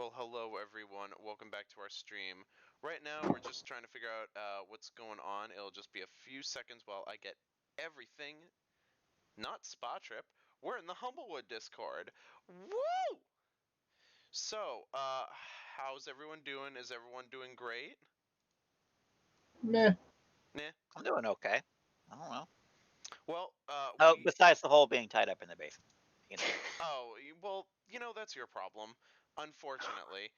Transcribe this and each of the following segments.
Well, hello everyone. Welcome back to our stream. Right now, we're just trying to figure out what's going on. It'll just be a few seconds while I get everything. Not Spa Trip. We're in the Humblewood Discord. Woo! So, how's everyone doing? Is everyone doing great? Meh. Nah. I'm doing okay. I don't know. Well, Besides the whole being tied up in the basement. You know. Oh, well, that's your problem, unfortunately.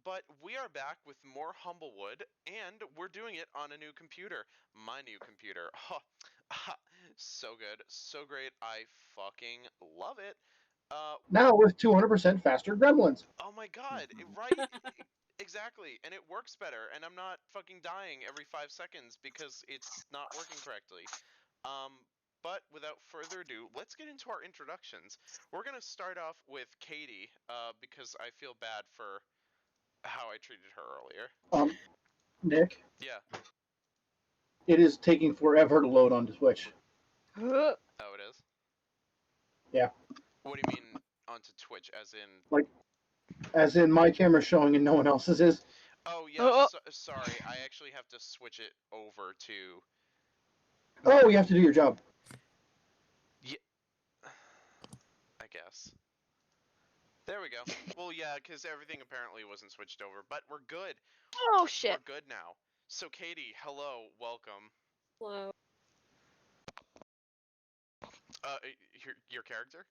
But we are back with more Humblewood, and we're doing it on a new computer. My new computer. So good. So great. I fucking love it. Now with 200% faster gremlins. Oh my god, right? Exactly. And it works better, and I'm not fucking dying every 5 seconds because it's not working correctly. But without further ado, let's get into our introductions. We're gonna start off with Katie, because I feel bad for how I treated her earlier. Nick, Yeah. it is taking forever to load onto Twitch. Oh, it is? Yeah. What do you mean onto Twitch, as in... Like, as in my camera showing and no one else's is. Oh, yeah, sorry. I actually have to switch it over to... Oh, you have to do your job. Yeah. I guess. There we go. Well, yeah, because everything apparently wasn't switched over, but we're good. Oh, shit. We're good now. So, Katie, hello, welcome. Hello. Your character?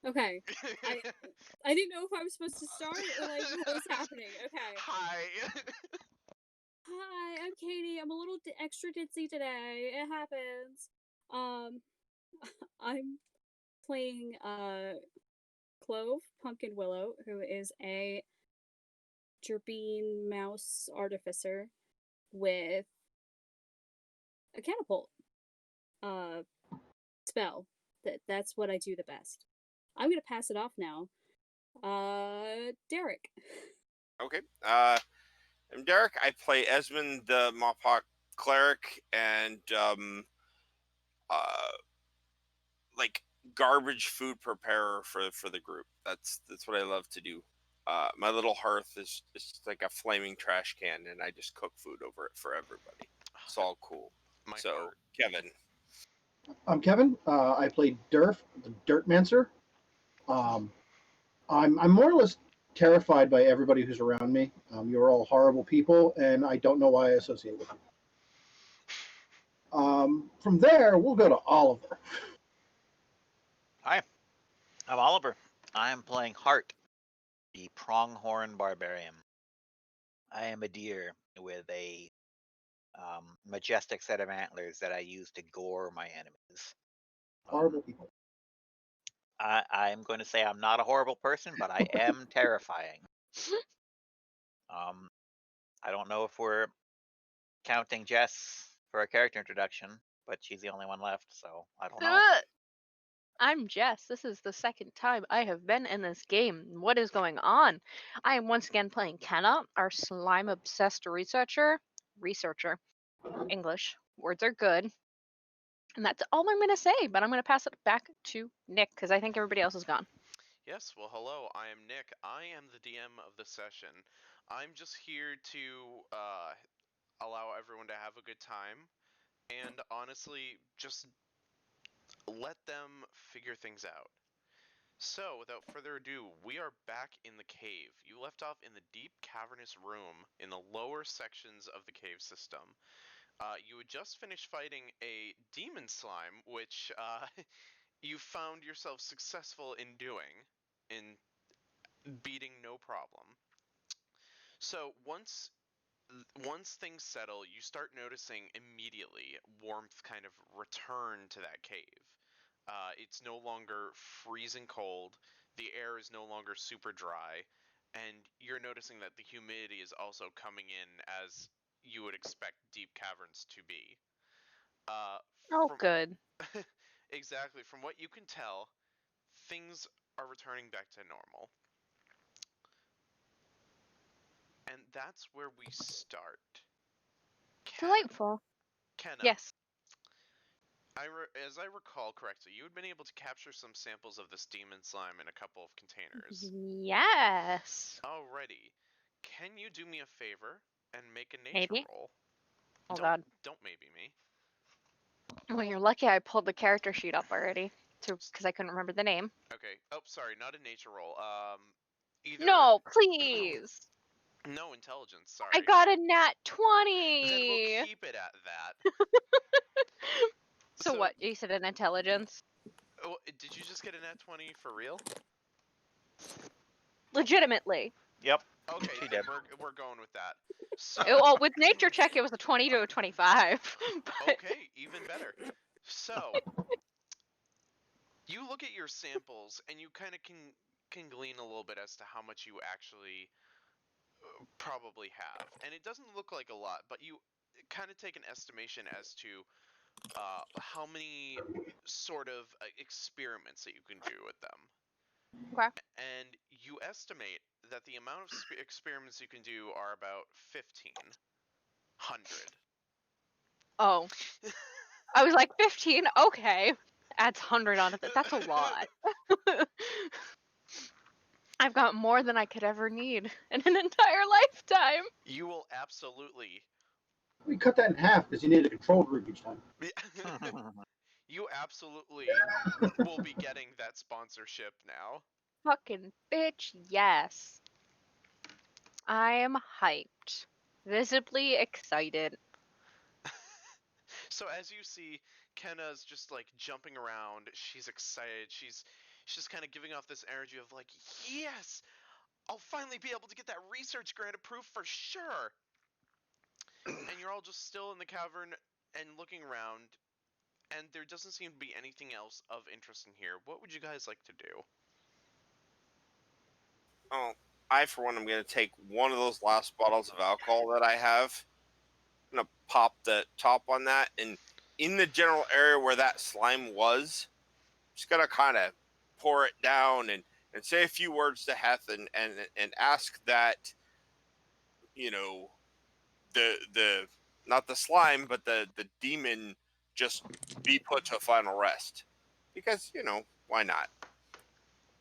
Okay. I didn't know if I was supposed to start or like what was happening. Okay. Hi. Hi, I'm Katie. I'm a little extra ditzy today. It happens. I'm playing Clove Pumpkin Willow, who is a Gerbine mouse artificer with a catapult spell. That's what I do the best. I'm gonna pass it off now. Derek. Okay. I'm Derek. I play Esmond, the Mawpock cleric, and like garbage food preparer for the group. That's what I love to do. My little hearth is like a flaming trash can, and I just cook food over it for everybody. It's all cool. So, Kevin. I'm Kevin. I play Durf, the Dirtmancer. I'm more or less terrified by everybody who's around me. You're all horrible people, and I don't know why I associate with you. From there, we'll go to Oliver. Hi, I'm Oliver. I am playing Hart, the pronghorn barbarian. I am a deer with a majestic set of antlers that I use to gore my enemies. Horrible people. I'm going to say I'm not a horrible person, but I am terrifying. I don't know if we're counting Jess for a character introduction, but she's the only one left, so I don't know. I'm Jess. This is the second time I have been in this game. What is going on? I am once again playing Kenna, our slime-obsessed researcher. English. Words are good. And that's all I'm going to say, but I'm going to pass it back to Nick, because I think everybody else is gone. Yes, well, hello, I am Nick. I am the DM of the session. I'm just here to allow everyone to have a good time, and honestly, just let them figure things out. So, without further ado, we are back in the cave. You left off in the deep cavernous room in the lower sections of the cave system. You had just finished fighting a demon slime, which you found yourself successful in doing, in beating no problem. So once things settle, you start noticing immediately warmth kind of return to that cave. It's no longer freezing cold, the air is no longer super dry, and you're noticing that the humidity is also coming in as you would expect deep caverns to be. Good. Exactly. From what you can tell, things are returning back to normal. And that's where we start. Delightful. Kenna. Yes. as I recall correctly, you had been able to capture some samples of this demon slime in a couple of containers. Yes. Alrighty. Can you do me a favor and make a nature Maybe. roll? Oh don't, God. Don't maybe me. Well, you're lucky I pulled the character sheet up already, because I couldn't remember the name. Okay. Oh, sorry, not a nature roll. Either No, please. no intelligence. Sorry. I got a nat Then we'll 20. keep it at that. So what? You said an intelligence? Oh, did you just get a nat 20 for real? Legitimately. Yep. Okay, She then did. we're going with that. So Well, with nature check, it was a 20 to a 25. But... okay, even better. So you look at your samples and you kind of can glean a little bit as to how much you actually probably have, and it doesn't look like a lot, but you kind of take an estimation as to how many sort of experiments that you can do with them. Okay. And you estimate that the amount of experiments you can do are about 1,500. Oh. I was like, 15? Okay. Adds 100 onto it. That's a lot. I've got more than I could ever need in an entire lifetime. You will absolutely. We cut that in half because you need a control group each time. You absolutely will be getting that sponsorship now. Fucking bitch, yes. I am hyped. Visibly excited. So as you see, Kenna's just like jumping around. She's excited. She's just kind of giving off this energy of like, yes, I'll finally be able to get that research grant approved for sure. And you're all just still in the cavern and looking around, and there doesn't seem to be anything else of interest in here. What would you guys like to do? Oh, I for one am going to take one of those last bottles of alcohol that I have. I'm going to pop the top on that, and in the general area where that slime was, just going to kind of pour it down and say a few words to Heth and ask that, you know, the not the slime, but the demon just be put to a final rest. Because, you know, why not?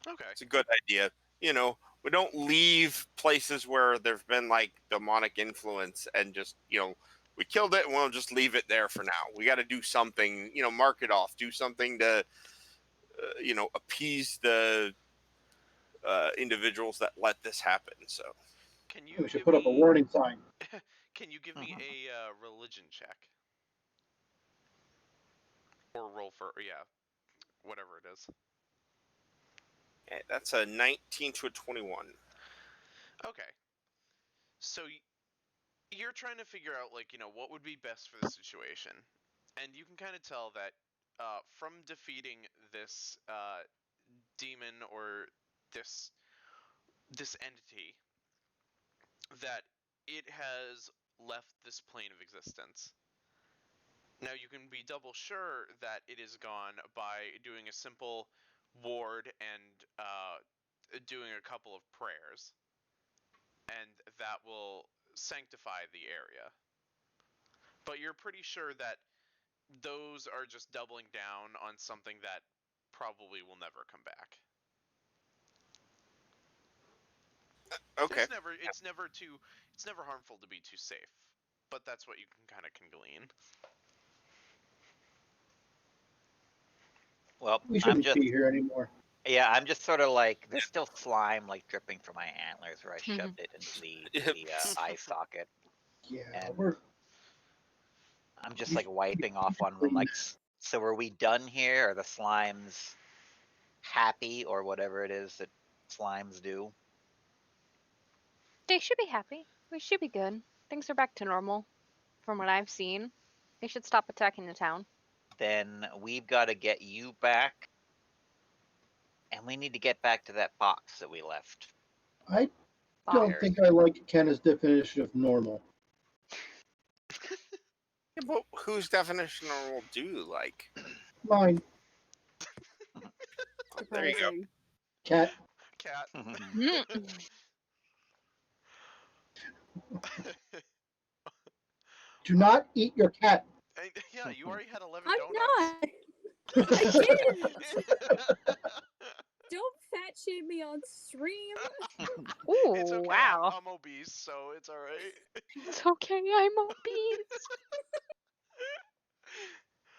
Okay. It's a good idea. You know, we don't leave places where there's been like demonic influence and just, you know, we killed it and we'll just leave it there for now. We got to do something, you know, mark it off, do something to, you know, appease the individuals that let this happen. So Can you We should give put up a me warning sign. Can you give me a religion check? Or roll for whatever it is. okay, that's a 19 to a 21. Okay. So you're trying to figure out like, what would be best for the situation. And you can kind of tell that from defeating this demon or this entity, that it has left this plane of existence. Now you can be double sure that it is gone by doing a simple ward and doing a couple of prayers, and that will sanctify the area. But you're pretty sure that those are just doubling down on something that probably will never come back. Okay. It's never harmful to be too safe, but that's what you can glean. Well, We I'm shouldn't just be here anymore. yeah, I'm just sort of like there's still slime like dripping from my antlers where I Mhm. shoved it into the eye socket, Yeah, and we're I'm just You like wiping off on them. leave. Like, so are we done here? Are the slimes happy or whatever it is that slimes do? They should be happy. We should be good. Things are back to normal, from what I've seen. They should stop attacking the town. Then we've got to get you back, and we need to get back to that box that we left. I Bob. don't think I like Kenna's definition of normal. Yeah, but whose definition of normal do you like? Mine, There you go. Surprising. cat. Cat. Mm. Do not eat your cat. Yeah, you already had 11 I'm donuts. not. I didn't. Don't fat shame me on stream. Ooh, It's okay. wow. I'm obese, so it's all right. It's okay, I'm obese.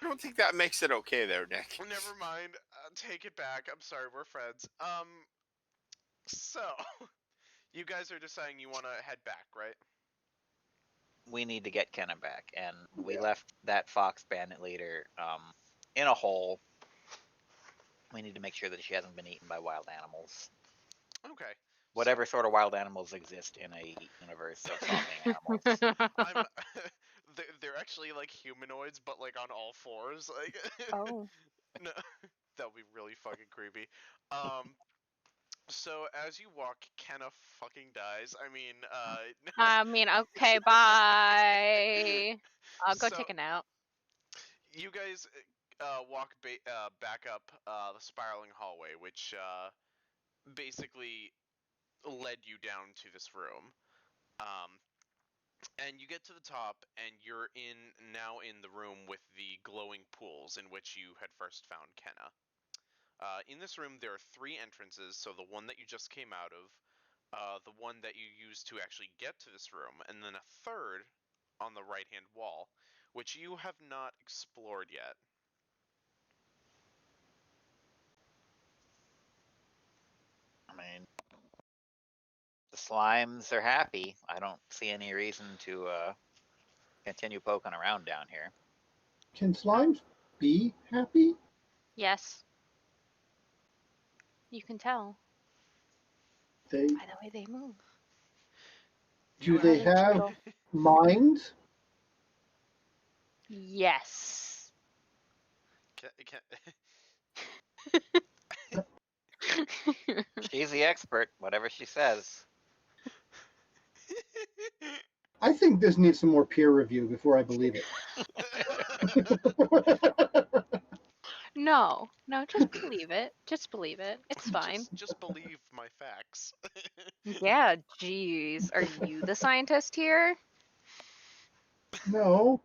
I don't think that makes it okay there, Nick. Never mind. Take it back. I'm sorry. We're friends. So you guys are deciding you want to head back, right? We need to get Kenna back, and we Yeah. left that fox bandit leader in a hole. We need to make sure that she hasn't been eaten by wild animals. Okay. Whatever sort of wild animals exist in a universe of talking animals. I'm. They're actually like humanoids, but like on all fours. Like. Oh. No, that would be really fucking creepy. So as you walk, Kenna fucking dies. I mean, I mean, okay, bye. I'll go So take a nap. you guys walk back up the spiraling hallway, which basically led you down to this room. Um, and you get to the top, and you're now in the room with the glowing pools in which you had first found Kenna. In this room, there are 3 entrances. So the one that you just came out of, the one that you used to actually get to this room, and then a third on the right-hand wall, which you have not explored yet. I mean, the slimes are happy. I don't see any reason to continue poking around down here. Can slimes be happy? Yes. You can tell They by the way they move. do You they How they have twiddle. minds? Yes. She's the expert, whatever she says. I think this needs some more peer review before I believe it. No, just believe it. Just believe it. It's fine. just believe my facts. Yeah, jeez. Are you the scientist here? No,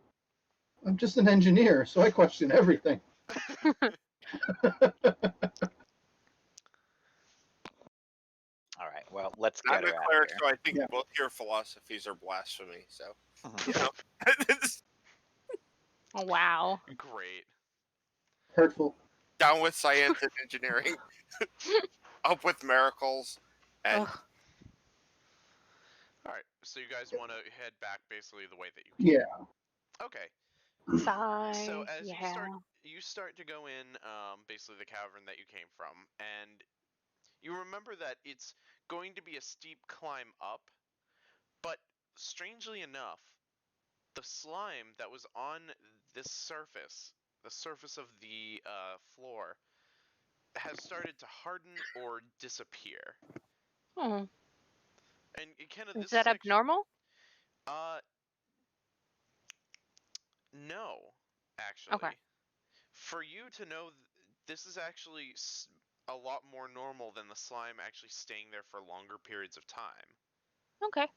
I'm just an engineer, so I question everything. All right, well, let's I'm get a her out cleric, of so I think Yeah. both your philosophies are blasphemy. So, here. you know. Oh, wow. Great. Hurtful. Down with science and engineering. Up with miracles. And Ugh. All right. So you guys want to head back basically the way that you came. Yeah. Okay. Sigh. So as Yeah. you start to go in basically the cavern that you came from, and you remember that it's going to be a steep climb up, but strangely enough, the slime that was on this surface, the surface of the floor, has started to harden or disappear. Oh, And kind of is this that is actually abnormal? no, Okay. actually. For you to know, this is actually a lot more normal than the slime actually staying there for longer periods of time. Okay.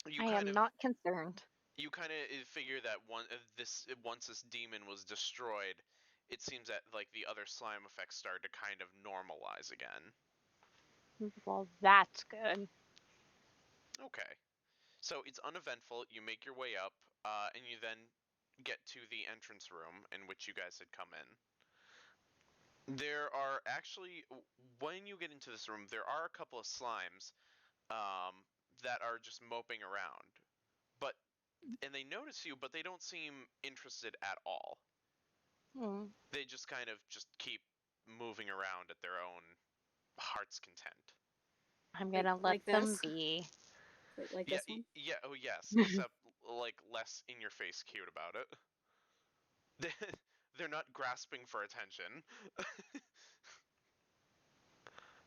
You I kind am of not concerned. you kind of figure that once this demon was destroyed, it seems that like the other slime effects started to kind of normalize again. Well, that's good. Okay. So it's uneventful. You make your way up, and you then get to the entrance room in which you guys had come in. There are actually, when you get into this room, there are a couple of slimes that are just moping around. And they notice you, but they don't seem interested at all. Hmm. They just kind of just keep moving around at their own heart's content. I'm gonna let Like them this? be. Like Yeah, this one? yeah, oh yes, except like less in your face cute about it. They're not grasping for attention.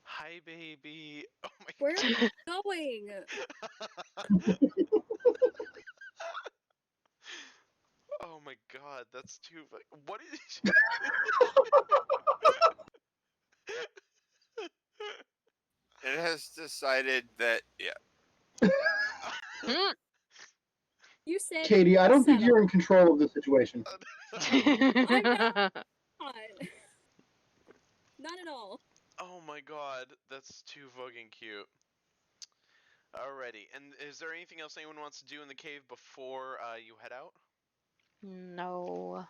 Hi, baby. Oh my Where are god. you going? Oh my god, that's too. What is? it has decided that, yeah. Hmm. You said Katie, I don't think settle. you're in control of the situation. I'm not. Not at all. Oh my god, that's too fucking cute. Alrighty, and is there anything else anyone wants to do in the cave before you head out? No.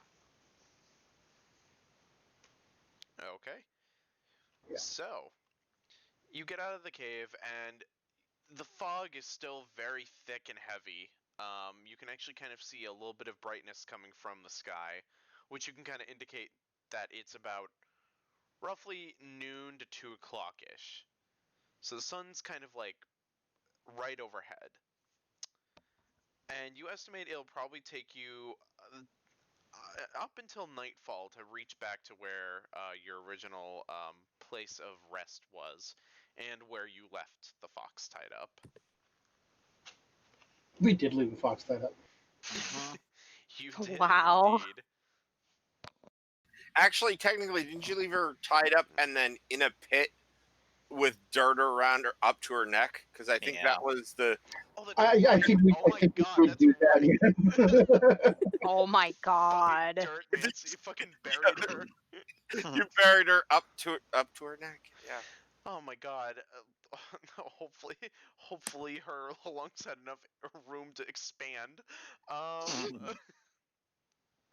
Okay. Yeah. So, you get out of the cave, and the fog is still very thick and heavy. You can actually kind of see a little bit of brightness coming from the sky, which you can kind of indicate that it's about roughly noon to 2 o'clock-ish. So the sun's kind of like right overhead. And you estimate it'll probably take you up until nightfall to reach back to where your original place of rest was, and where you left the fox tied up. We did leave the fox tied up. You did Wow. indeed. Actually, technically, didn't you leave her tied up and then in a pit with dirt around her up to her neck? Because I think Yeah. that was the. Oh, that's I right. think we, Oh I my think god, we that's do that. right. Yeah. Oh my Fucking god. dirt Nancy fucking buried her. You buried her up to her neck. Yeah. Oh my god. Hopefully her lungs had enough room to expand.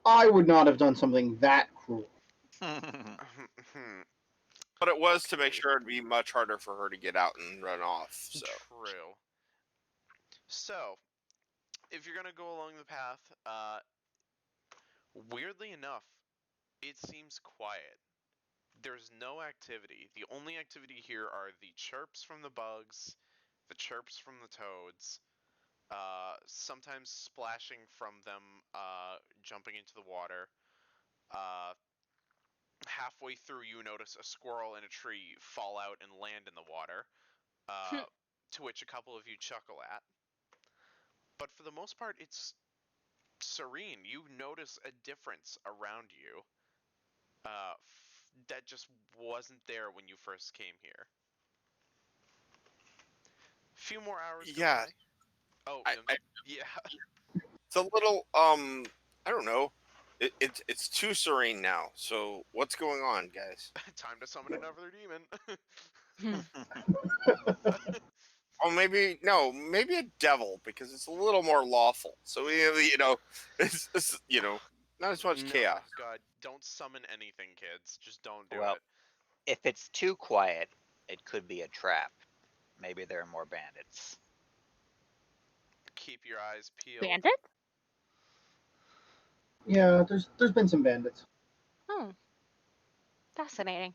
I would not have done something that cruel. But it was to make Okay. sure it'd be much harder for her to get out and run off. So True. So, if you're gonna go along the path, weirdly enough, it seems quiet. There's no activity. The only activity here are the chirps from the bugs, the chirps from the toads, sometimes splashing from them, jumping into the water. Halfway through, you notice a squirrel in a tree fall out and land in the water, to which a couple of you chuckle at. But for the most part, it's serene. You notice a difference around you that just wasn't there when you first came here. A few more hours go yeah, by. Oh, I yeah. it's a little I don't know. It's too serene now. So what's going on, guys? Time to summon another demon. Oh, maybe a devil because it's a little more lawful. So it's not as much No, chaos. God, don't summon anything, kids. Just don't do Well, it. if it's too quiet, it could be a trap. Maybe there are more bandits. Keep your eyes peeled. Bandit? Yeah, there's been some bandits. Oh. Fascinating.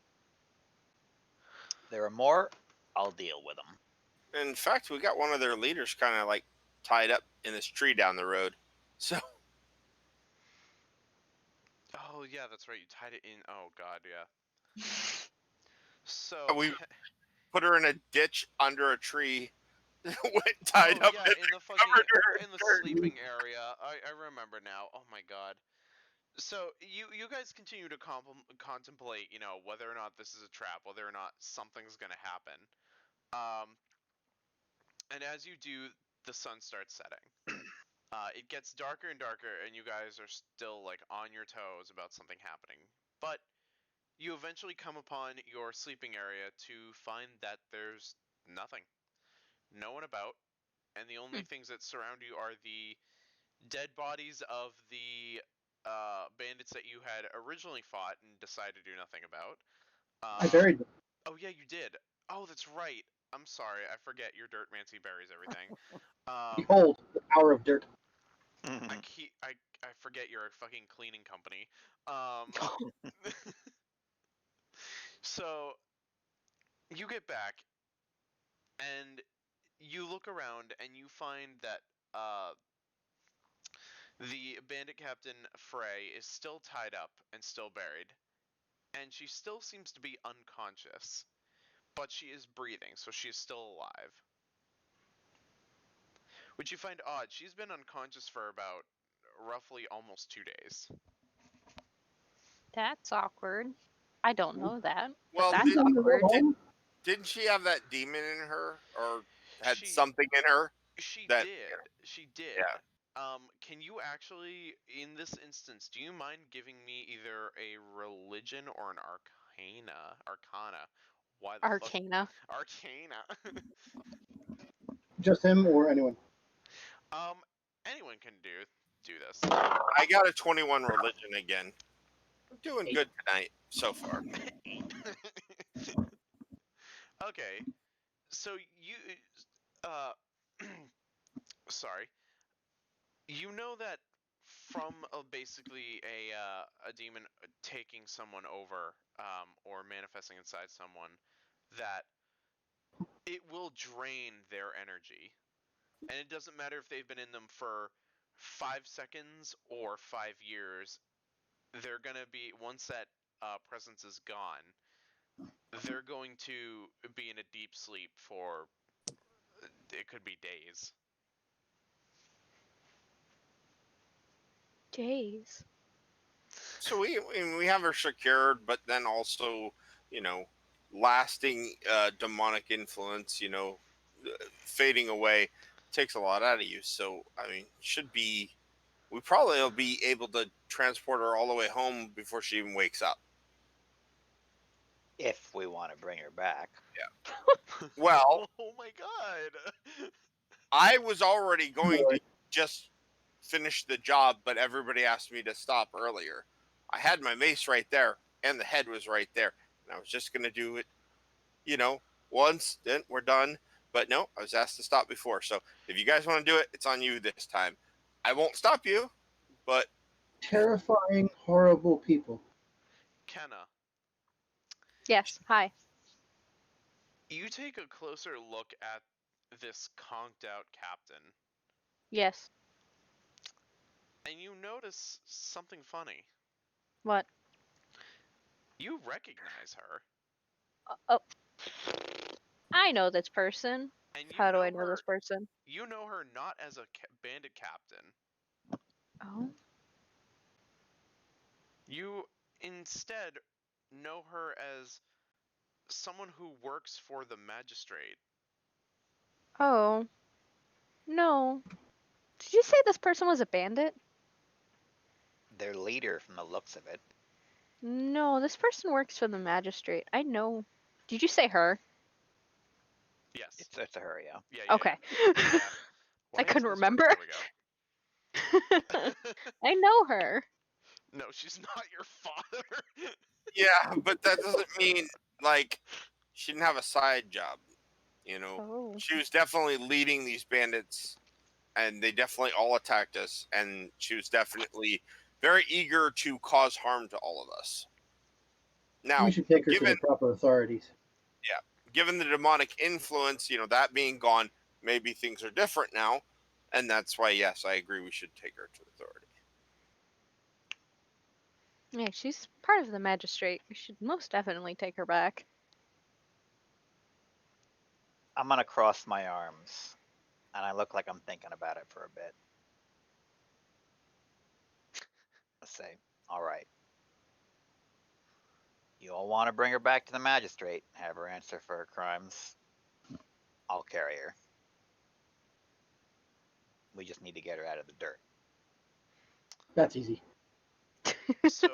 There are more. I'll deal with them. In fact, we got one of their leaders kind of like tied up in this tree down the road. So Oh, yeah, that's right. You tied it in. Oh, God, yeah. So. we put her in a ditch under a tree, tied up, Yeah, and in the fucking covered her in the dirt. sleeping area. I remember now. Oh my god. So you guys continue to contemplate, whether or not this is a trap, whether or not something's gonna happen. And as you do, the sun starts setting. It gets darker and darker, and you guys are still like on your toes about something happening. But you eventually come upon your sleeping area to find that there's nothing, no one about, and the only things that surround you are the dead bodies of the bandits that you had originally fought and decided to do nothing about. I buried them. Oh yeah, you did. Oh, that's right. I'm sorry, I forget. Your dirt mancy buries everything. Behold, the power of dirt. I forget you're a fucking cleaning company. So you get back and you look around and you find that the bandit captain Frey is still tied up and still buried, and she still seems to be unconscious, but she is breathing, so she is still alive. Which you find odd. She's been unconscious for about roughly almost 2 days. That's awkward. I don't know that. Well, But that's awkward. didn't she have that demon in her, or had She- something in her? She That- did. She did. Yeah. Can you actually, in this instance, do you mind giving me either a religion or an arcana? Why the Arcana. fuck? Arcana. Just him or anyone? um, anyone can do this. I got a 21 religion again. I'm doing good tonight so far. 8. Okay, so you, uh, sorry, you know that from basically a demon taking someone over, or manifesting inside someone, that it will drain their energy, and it doesn't matter if they've been in them for 5 seconds or 5 years. They're gonna be, once that presence is gone, they're going to be in a deep sleep for, it could be days. Days. So we have her secured, but then also, you know, lasting demonic influence, fading away takes a lot out of you. So I mean, we probably will be able to transport her all the way home before she even wakes up. If we want to bring her back. Well, oh my god. I was already going to Right. just finish the job, but everybody asked me to stop earlier. I had my mace right there, and the head was right there, and I was just going to do it, once, then we're done. But no, I was asked to stop before. So if you guys want to do it, it's on you this time. I won't stop you, but Terrifying, horrible people. Kenna, Yes. Hi. you take a closer look at this conked out captain, Yes. and you notice something funny. What? You recognize her, Oh. I know this person. and you How do know I know her. this person? You know her not as a bandit captain. Oh. You instead know her as someone who works for the magistrate. Oh. No. Did you say this person was a bandit? Their leader, from the looks of it. No, this person works for the magistrate. I know. Did you say her? Yes. It's a her, yeah. Yeah. Okay. Yeah. I couldn't answer this remember. There we go. I know her. No, she's not your father. yeah, but that doesn't mean like she didn't have a side job. Oh. She was definitely leading these bandits, and they definitely all attacked us, and she was definitely very eager to cause harm to all of us. Now, We should take her to given the proper authorities. given the demonic influence, that being gone, maybe things are different now, and that's why, yes, I agree we should take her to authority. Yeah, she's part of the magistrate. We should most definitely take her back. I'm gonna cross my arms, and I look like I'm thinking about it for a bit. Let's say, all right. You all want to bring her back to the magistrate, have her answer for her crimes. I'll carry her. We just need to get her out of the dirt. That's easy. So.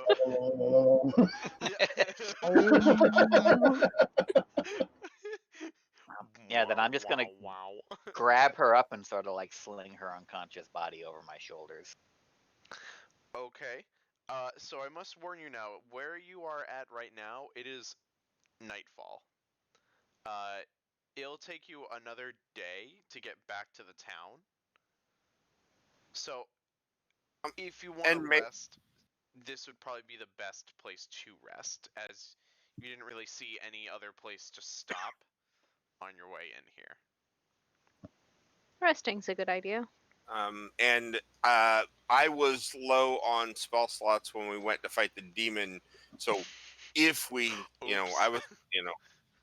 Yeah, then I'm just gonna Wow. grab her up and sort of like sling her unconscious body over my shoulders. Okay. So I must warn you now, where you are at right now, it is nightfall. It'll take you another day to get back to the town. So, if you want to rest, this would probably be the best place to rest, as you didn't really see any other place to stop on your way in here. Resting's a good idea. And I was low on spell slots when we went to fight the demon. So if we,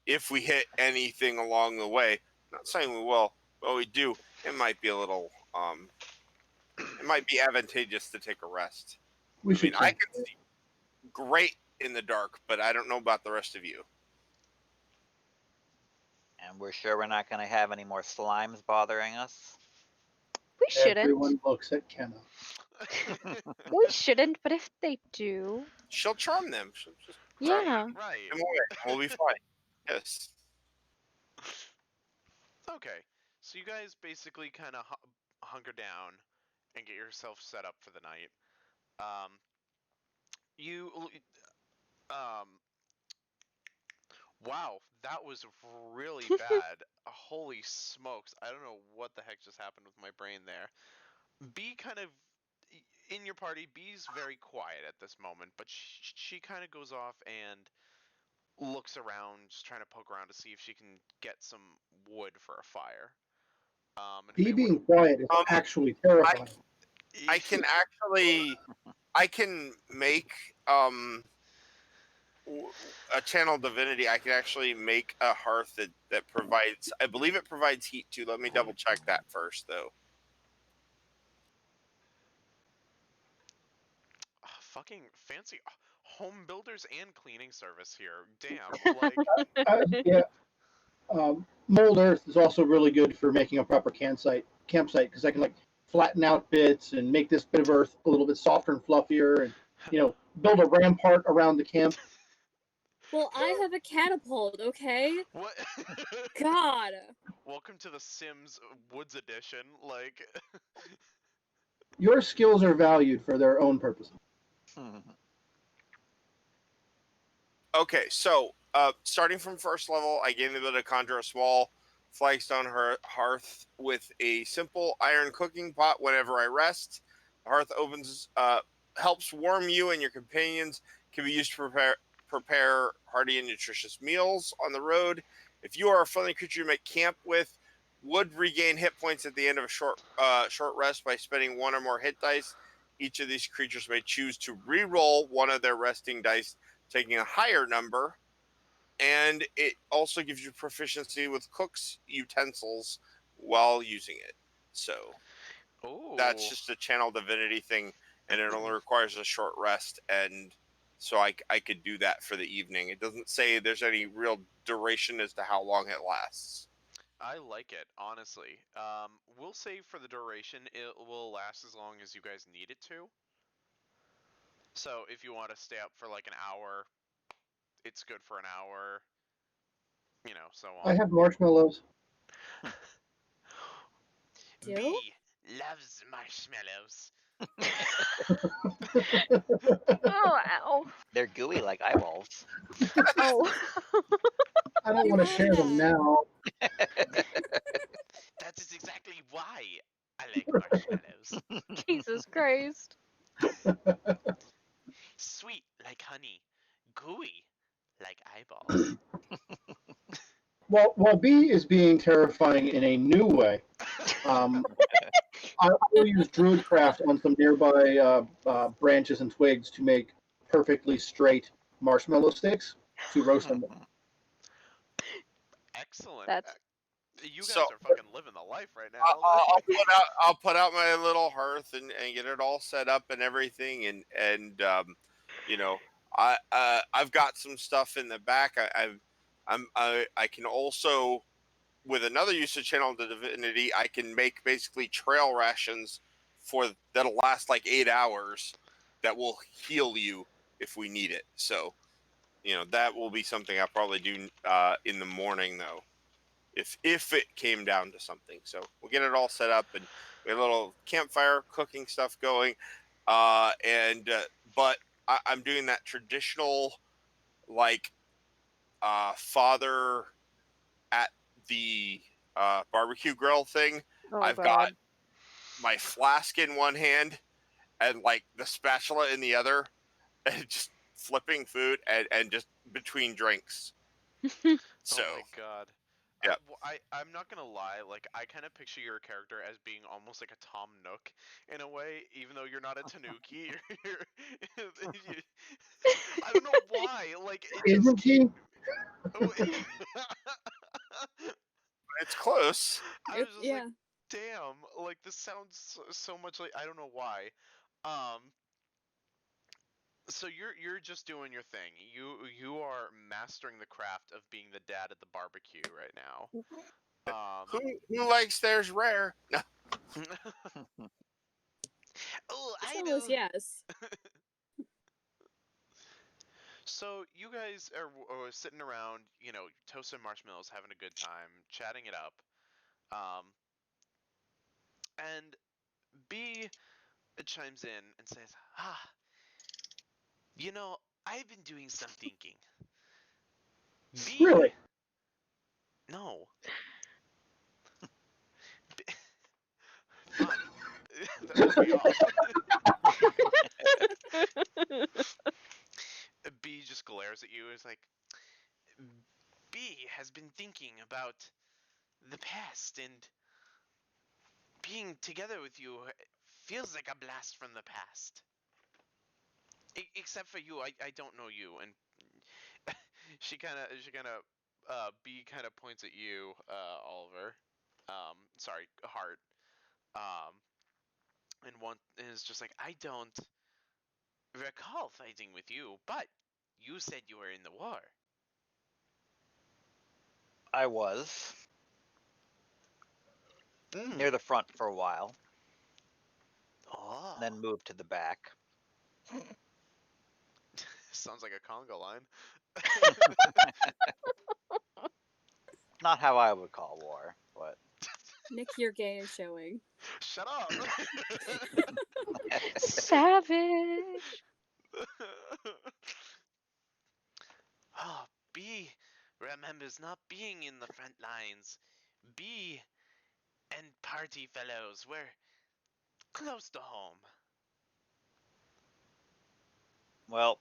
if we hit anything along the way, not saying we will, but we do, it might be a little, it might be advantageous to take a rest. We I should mean, I check. can see great in the dark, but I don't know about the rest of you. And we're sure we're not gonna have any more slimes bothering us? We shouldn't. Everyone looks at Kenna. We shouldn't, but if they do, She'll charm them. She'll just yeah. Right. get them away. We'll be fine. Yes. Okay. So you guys basically kind of hunker down and get yourself set up for the night. You wow, that was really bad. Holy smokes. I don't know what the heck just happened with my brain there. B kind of in your party, B's very quiet at this moment, but she kind of goes off and looks around, just trying to poke around to see if she can get some wood for a fire. And B if being anyone, quiet is actually terrifying. I can actually, I can make a channel divinity. I can actually make a hearth that provides. I believe it provides heat too. Let me double check that first, though. fucking fancy home builders and cleaning service here. Damn, like Yeah. Mold earth is also really good for making a proper campsite because I can like flatten out bits and make this bit of earth a little bit softer and fluffier, and build a rampart around the camp. Well, I have a catapult, okay? what? God. Welcome to the Sims Woods edition. Like, Your skills are valued for their own purposes. Okay, so starting from first level, I gain the ability to conjure a small flagstone hearth with a simple iron cooking pot whenever I rest. The hearth helps warm you and your companions. Can be used to prepare hearty and nutritious meals on the road. If you are a friendly creature you make camp with, would regain hit points at the end of a short rest by spending one or more hit dice. Each of these creatures may choose to re-roll one of their resting dice, taking a higher number, and it also gives you proficiency with cook's utensils while using it. So that's just a channel divinity thing, and it only requires a short rest, and so I could do that for the evening. It doesn't say there's any real duration as to how long it lasts. I like it, honestly. We'll say for the duration, it will last as long as you guys need it to. So if you want to stay up for like an hour, it's good for an hour. So on. I have marshmallows. Do? B loves marshmallows. Oh, ow. They're gooey like eyeballs. Oh. I don't You want to have share them that. now. That is exactly why I like marshmallows. Jesus Christ. Sweet like honey, gooey like eyeballs. While B is being terrifying in a new way, I will use Druidcraft on some nearby branches and twigs to make perfectly straight marshmallow sticks to roast them with. Excellent. That's You guys So- are fucking living the life right now. I'll put out my little hearth and get it all set up and everything, and I've got some stuff in the back. I can also, with another use of channel divinity, I can make basically trail rations that'll last like 8 hours that will heal you if we need it. So that will be something I'll probably do in the morning though, if it came down to something. So we'll get it all set up, and we have a little campfire cooking stuff going, but I'm doing that traditional like father at the barbecue grill thing. oh I've god. got my flask in one hand and like the spatula in the other, and just flipping food and just between drinks. So Oh my god. yeah. I'm not gonna lie, like I kind of picture your character as being almost like a Tom Nook in a way, even though you're not a Tanuki. I don't know why. Like it just Isn't he? It's close. I was just like, Yeah. damn, like this sounds so much like I don't know why. Um, so you're just doing your thing. You are mastering the craft of being the dad at the barbecue right now. Who likes theirs rare? No. Oh, I Someone was do. yes. So you guys are sitting around, toasting marshmallows, having a good time, chatting it up. Um, and B chimes in and says, I've been doing some thinking. B, Really? no. Fine. That threw me off. B just glares at you. It's like, B has been thinking about the past, and being together with you feels like a blast from the past. Except for you, I don't know you, and she kind of B kind of points at you, Oliver. Sorry, Hart. Um, and one is just like, I don't recall fighting with you, but you said you were in the war. I was near the front for a while, Oh, then moved to the back. sounds like a conga line. Not how I would call war, but Nick, your gay is showing. Shut up. Savage. Oh, B remembers not being in the front lines. B and party fellows were close to home. well,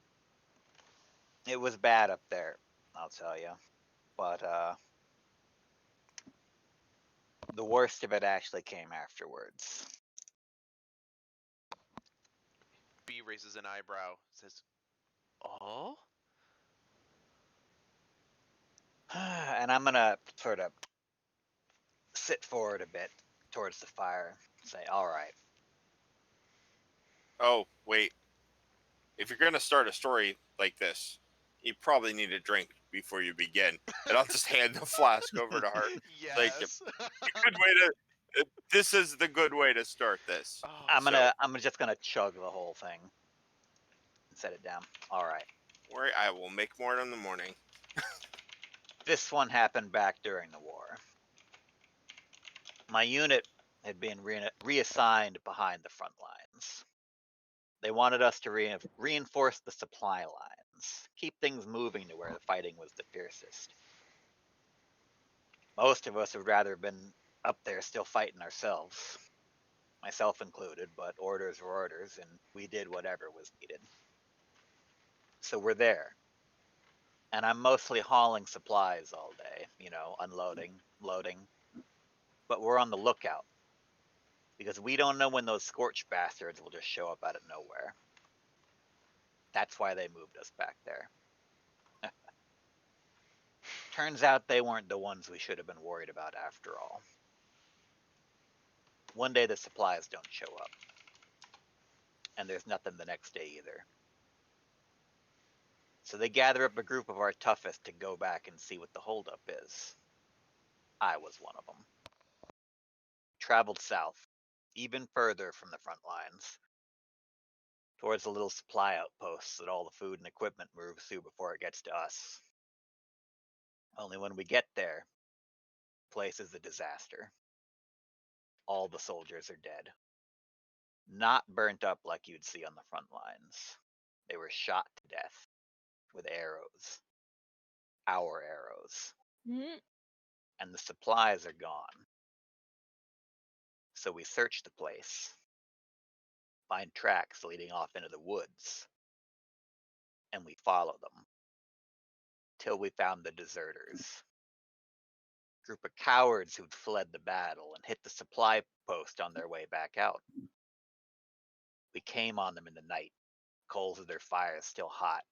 it was bad up there, I'll tell you. But the worst of it actually came afterwards. B raises an eyebrow, says, "Oh?" And I'm gonna sort of sit forward a bit towards the fire, say, all right. Oh, wait. If you're going to start a story like this, you probably need a drink before you begin. And I'll just hand the flask over to Hart. Like, Yes. good way to. This is the good way to start this. Oh, I'm just gonna chug the whole thing and set it down. All right. Worry, I will make more in the morning. This one happened back during the war. My unit had been reassigned behind the front lines. They wanted us to reinforce the supply lines, keep things moving to where the fighting was the fiercest. Most of us would rather have been up there still fighting ourselves, myself included, but orders were orders, and we did whatever was needed. So we're there. And I'm mostly hauling supplies all day, unloading, loading. But we're on the lookout, because we don't know when those scorched bastards will just show up out of nowhere. That's why they moved us back there. Turns out they weren't the ones we should have been worried about after all. One day the supplies don't show up. And there's nothing the next day either. So they gather up a group of our toughest to go back and see what the holdup is. I was one of them. Traveled south, even further from the front lines, towards the little supply outposts that all the food and equipment moves through before it gets to us. Only when we get there, the place is a disaster. All the soldiers are dead. Not burnt up like you'd see on the front lines. They were shot to death with arrows. Our arrows. Mm-hmm. And the supplies are gone. So we search the place, find tracks leading off into the woods, and we follow them till we found the deserters. Group of cowards who'd fled the battle and hit the supply post on their way back out. We came on them in the night, coals of their fires still hot,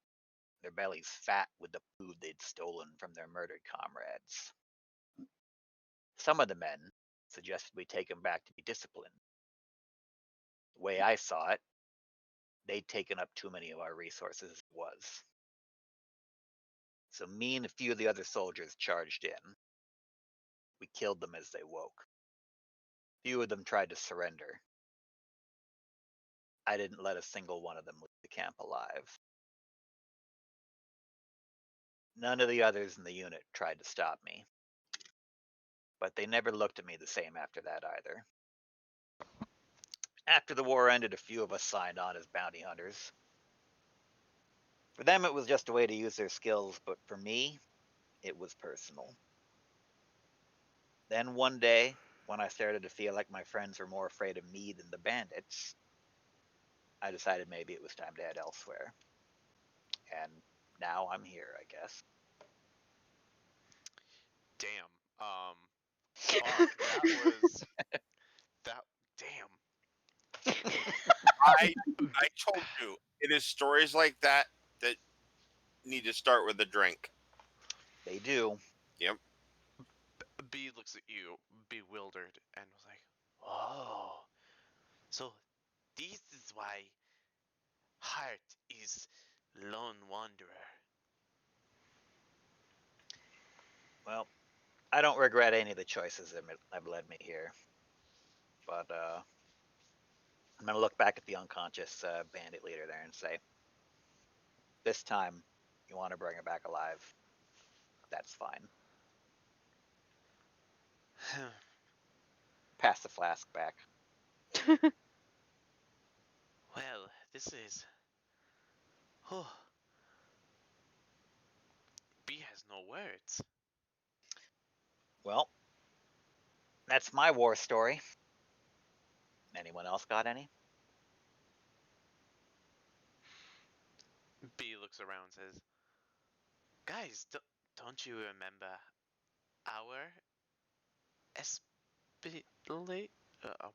their bellies fat with the food they'd stolen from their murdered comrades. Some of the men suggested we take them back to be disciplined. The way I saw it, they'd taken up too many of our resources as it was. So me and a few of the other soldiers charged in. We killed them as they woke. Few of them tried to surrender. I didn't let a single one of them leave the camp alive. None of the others in the unit tried to stop me. But they never looked at me the same after that either. After the war ended, a few of us signed on as bounty hunters. For them, it was just a way to use their skills, but for me, it was personal. Then one day, when I started to feel like my friends were more afraid of me than the bandits, I decided maybe it was time to head elsewhere. And now I'm here, I guess. Damn. Fuck. That. Damn. I told you, it is stories like that that need to start with a drink. They do. Yep. B looks at you, bewildered, and was like, "Oh, so this is why Heart is lone wanderer." Well, I don't regret any of the choices that have led me here. But I'm going to look back at the unconscious bandit leader there and say, this time, you want to bring her back alive, that's fine. Pass the flask back. Well, this is. Oh. B has no words. Well, that's my war story. Anyone else got any? B looks around and says, "Guys, don't you remember our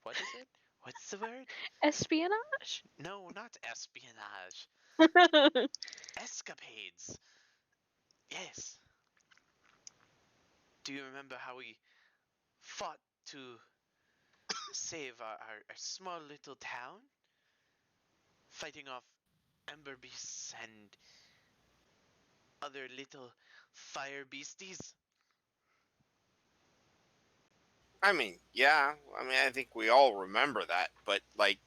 what is it? What's the word? Espionage? No, not espionage. Escapades. Yes. Do you remember how we fought to save our small little town? Fighting off ember beasts and other little fire beasties? I mean, yeah. I mean, I think we all remember that. But like,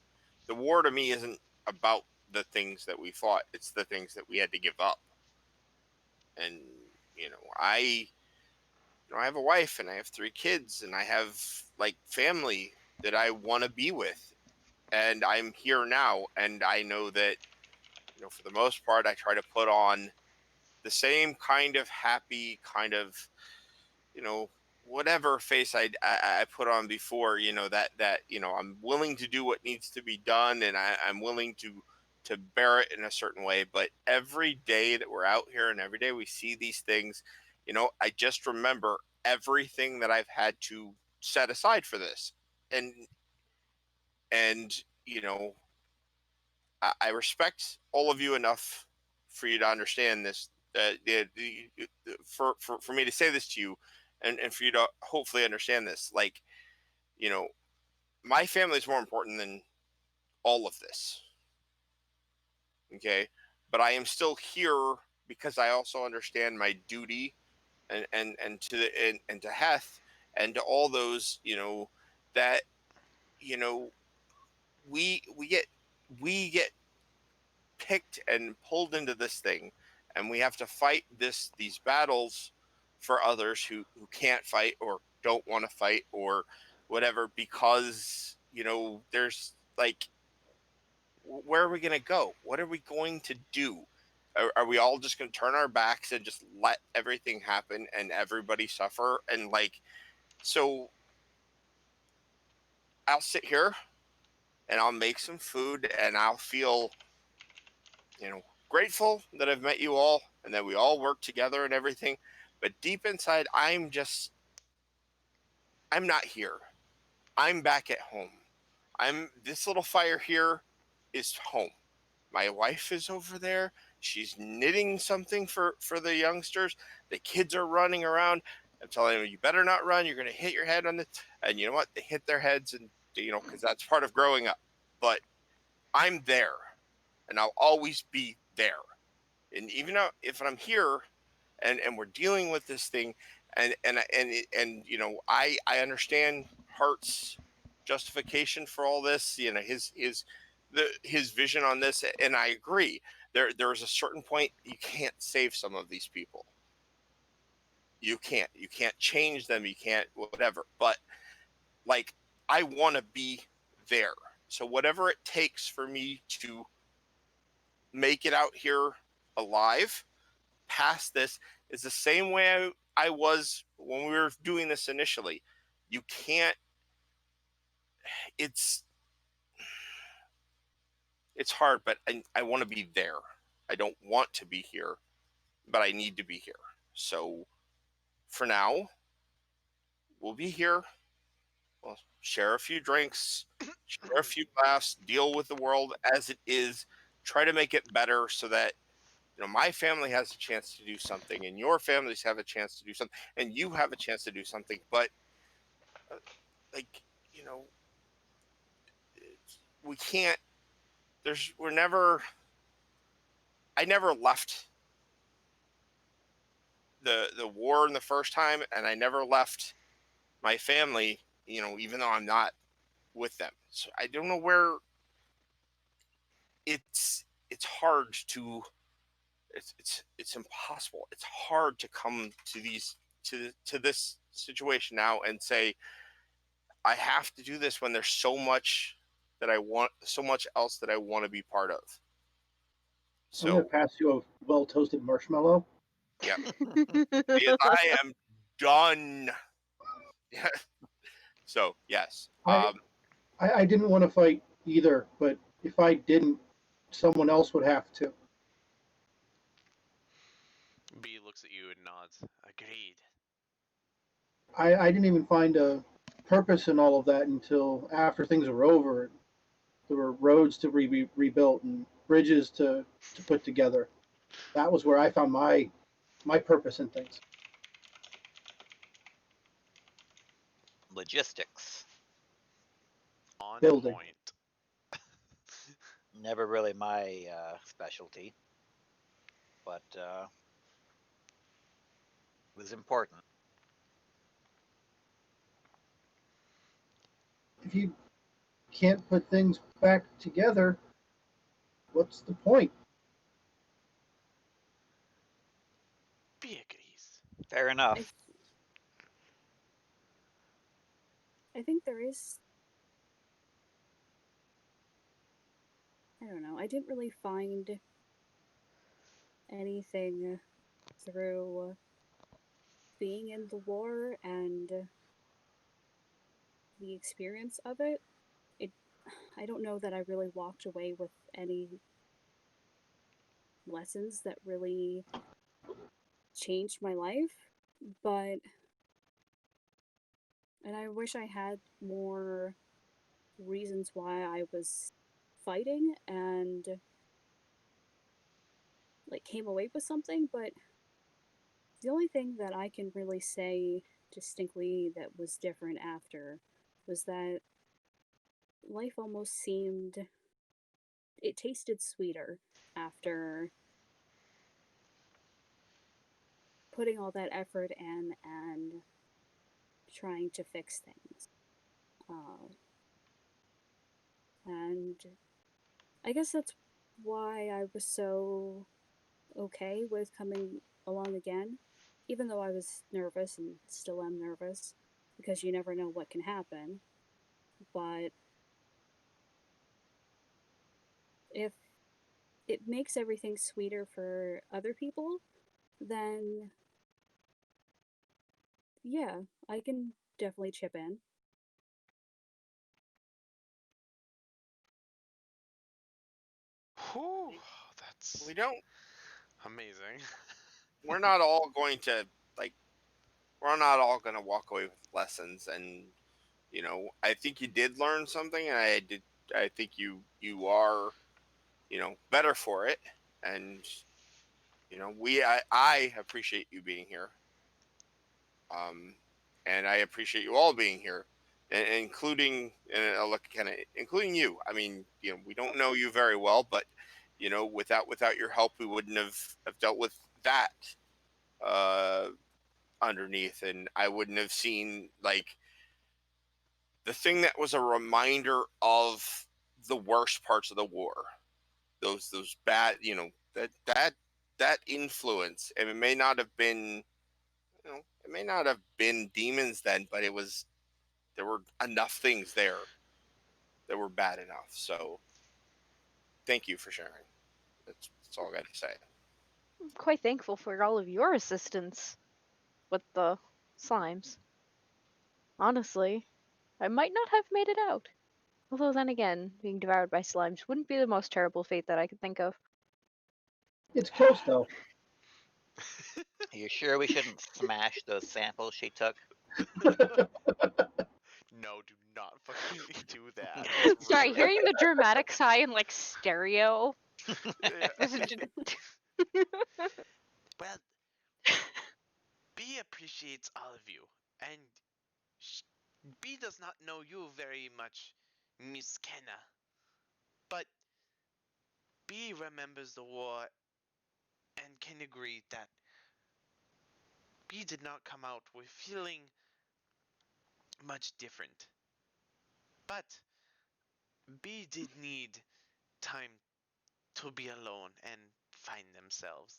the war to me isn't about the things that we fought. It's the things that we had to give up. And I have a wife and I have 3 kids and I have like family that I want to be with. And I'm here now, and I know that for the most part, I try to put on the same kind of happy, kind of whatever face I put on before. That I'm willing to do what needs to be done, and I'm willing to bear it in a certain way. But every day that we're out here, and every day we see these things, I just remember everything that I've had to set aside for this, and I respect all of you enough for you to understand this. For me to say this to you, and for you to hopefully understand this, like, my family is more important than all of this. Okay, but I am still here because I also understand my duty, and to and to Heth, and to all those that we get picked and pulled into this thing, and we have to fight these battles for others who can't fight or don't want to fight or whatever, because there's like, where are we going to go? What are we going to do? Are we all just going to turn our backs and just let everything happen and everybody suffer? And like, so I'll sit here and I'll make some food and I'll feel grateful that I've met you all and that we all work together and everything. But deep inside, I'm not here. I'm back at home. This little fire here is home. My wife is over there. She's knitting something for the youngsters. The kids are running around. I'm telling them, you better not run. You're going to hit your head on it. And you know what? They hit their heads, and because that's part of growing up. But I'm there, and I'll always be there. And even if I'm here and we're dealing with this thing, and you know, I understand Hart's justification for all this. You know, his vision on this, and I agree. There's a certain point you can't save some of these people. You can't change them. You can't whatever. But like, I want to be there. So whatever it takes for me to make it out here alive past this is the same way I was when we were doing this initially. You can't. It's hard, but I want to be there. I don't want to be here, but I need to be here. So for now, we'll be here. We'll share a few drinks, share a few laughs, deal with the world as it is, try to make it better so that, you know, my family has a chance to do something, and your families have a chance to do something, and you have a chance to do something. But like, you know, we can't. I never left the war in the first time, and I never left my family. You know, even though I'm not with them, so I don't know where. It's hard to. It's impossible. It's hard to come to this situation now and say I have to do this when there's so much that I want, so much else that I want to be part of. I'm going So to pass you a well toasted marshmallow. yeah, I am done. So yes, I didn't want to fight either, but if I didn't, someone else would have to. B looks at you and nods. Agreed. I didn't even find a purpose in all of that until after things were over. There were roads to be rebuilt and bridges to put together. That was where I found my purpose in things. Logistics. On Building. point. Never really my specialty, but it was important. If you can't put things back together, what's the point? B agrees. Fair enough. I think there is. I don't know. I didn't really find anything through being in the war and the experience of it. I don't know that I really walked away with any lessons that really changed my life, but and I wish I had more reasons why I was fighting and like came away with something, but the only thing that I can really say distinctly that was different after was that life almost seemed, it tasted sweeter after putting all that effort in and trying to fix things. And I guess that's why I was so okay with coming along again, even though I was nervous and still am nervous because you never know what can happen. But if it makes everything sweeter for other people, then yeah, I can definitely chip in. Whew, that's we don't. amazing. We're not all going to like. We're not all going to walk away with lessons, and you know, I think you did learn something, and I did. I think you are, you know, better for it, and you know, I appreciate you being here, um, and I appreciate you all being here, including and I'll look kind of including you. I mean, you know, we don't know you very well, but you know, without your help, we wouldn't have dealt with that. Uh, underneath, and I wouldn't have seen like the thing that was a reminder of the worst parts of the war. Those bad, that influence, and it may not have been, it may not have been demons then, but there were enough things there that were bad enough. So thank you for sharing. That's all I got to say. I'm quite thankful for all of your assistance with the slimes. Honestly, I might not have made it out. Although then again, being devoured by slimes wouldn't be the most terrible fate that I could think of. It's close though. Are you sure we shouldn't smash those samples she took? No, do not fucking do that. That's Sorry, rude. hearing the dramatic sigh in like stereo. Yeah. Just- Well, B appreciates all of you, and B does not know you very much, Miss Kenna. But B remembers the war and can agree that B did not come out with feeling much different. But B did need time to be alone and find themselves.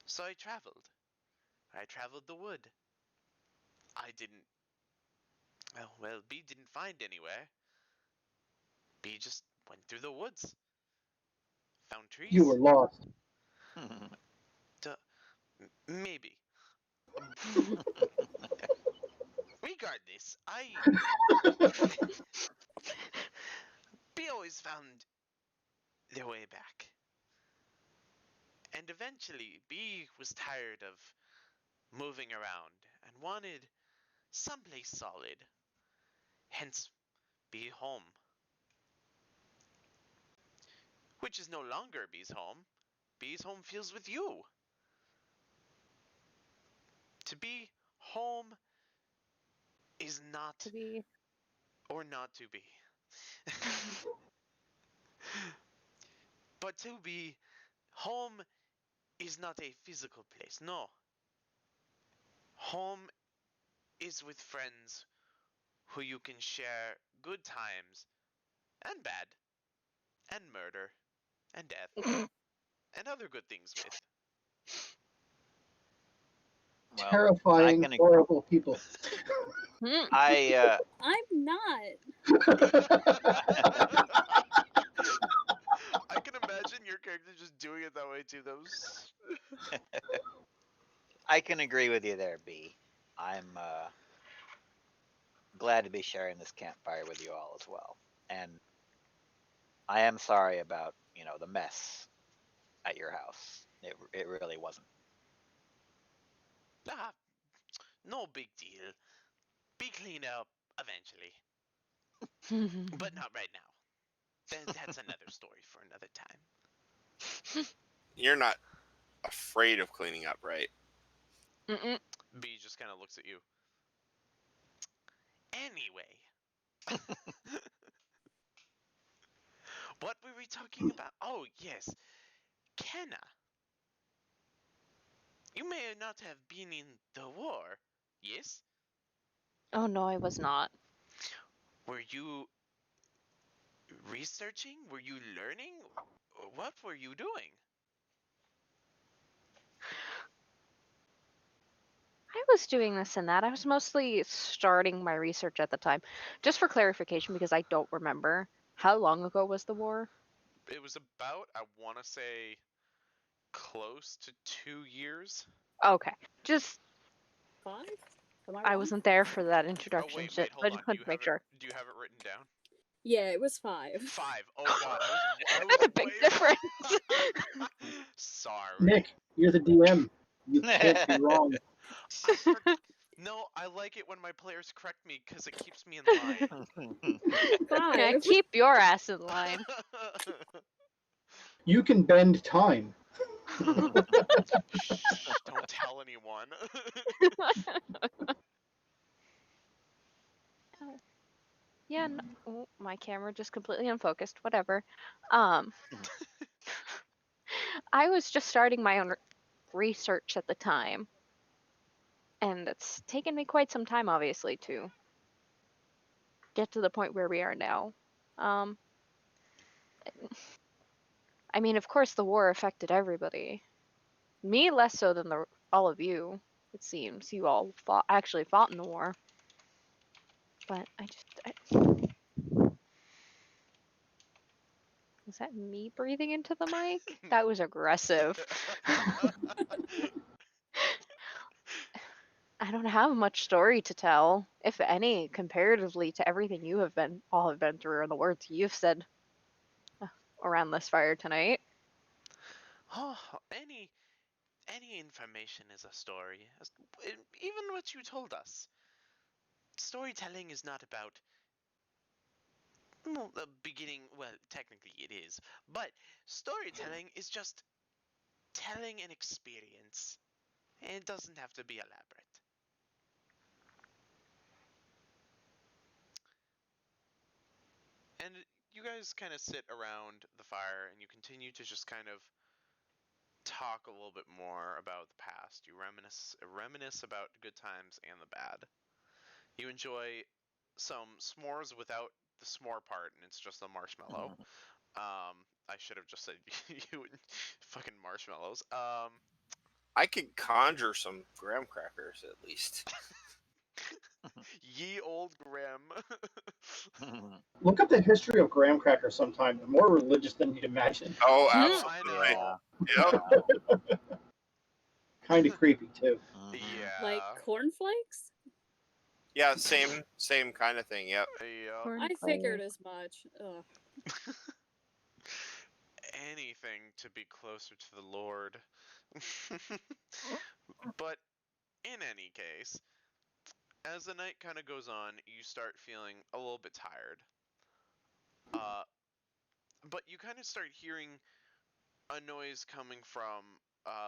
So I traveled. I traveled the wood. I didn't. Well, B didn't find anywhere. B just went through the woods. Found trees. You were lost. Maybe. Regardless, B always found their way back. And eventually, B was tired of moving around and wanted someplace solid. Hence, B home. Which is no longer B's home. B's home feels with you. To be home is not to be. or not to be. But to be home is not a physical place. No. Home is with friends who you can share good times and bad and murder and death and other good things with. Well, Terrifying, can ag- horrible people. I I'm not. I can imagine your character just doing it that way too. That was I can agree with you there, B. I'm glad to be sharing this campfire with you all as well. And I am sorry about, the mess at your house. It really wasn't. ah, no big deal. Be cleaned up eventually, but not right now. That's another story for another time. You're not afraid of cleaning up, right? Mm-mm. B just kind of looks at you. Anyway, what were we talking about? Oh, yes. Kenna. You may not have been in the war, yes? Oh no, I was not. Were you researching? Were you learning? What were you doing? I was doing this and that. I was mostly starting my research at the time. Just for clarification, because I don't remember. How long ago was the war? It was about, I want to say, close to 2 years. Okay. Just, 5? Am I I wrong? wasn't there for that Oh, introduction wait, shit. hold I on. just wanted to make sure. Do you have it written down? Yeah, it was 5. 5. Oh god, I was That's a big way difference. Sorry. Nick, you're the DM. You can't be wrong. No, I like it when my players correct me because it keeps me in line. Yeah, 5. keep your ass in line. You can bend time. Shh, don't tell anyone. Yeah, no, oh, my camera just completely unfocused. Whatever. Um, I was just starting my own research at the time. And it's taken me quite some time, obviously, to get to the point where we are now. I mean, of course, the war affected everybody. Me less so than all of you. It seems you all actually fought in the war. But was that me breathing into the mic? That was aggressive. I don't have much story to tell, if any, comparatively to everything you all have been through and the words you've said around this fire tonight. Oh, any information is a story. Even what you told us. Storytelling is not about the beginning. Well, technically it is, but storytelling is just telling an experience. It doesn't have to be elaborate. And you guys kind of sit around the fire and you continue to just kind of talk a little bit more about the past. You reminisce about good times and the bad. You enjoy some s'mores without the s'more part, and it's just a marshmallow. I should have just said you fucking marshmallows. I could conjure some graham crackers at least. Ye old Grim. Look up the history of graham crackers sometime. They're more religious than you'd imagine. Oh, I absolutely. know. Yep. Kind of creepy, too. Yeah. Like cornflakes? Yeah, same kind of thing. Yep. Yeah. I figured as much. Ugh. Anything to be closer to the Lord. But in any case, as the night kind of goes on, you start feeling a little bit tired. But you kind of start hearing a noise coming from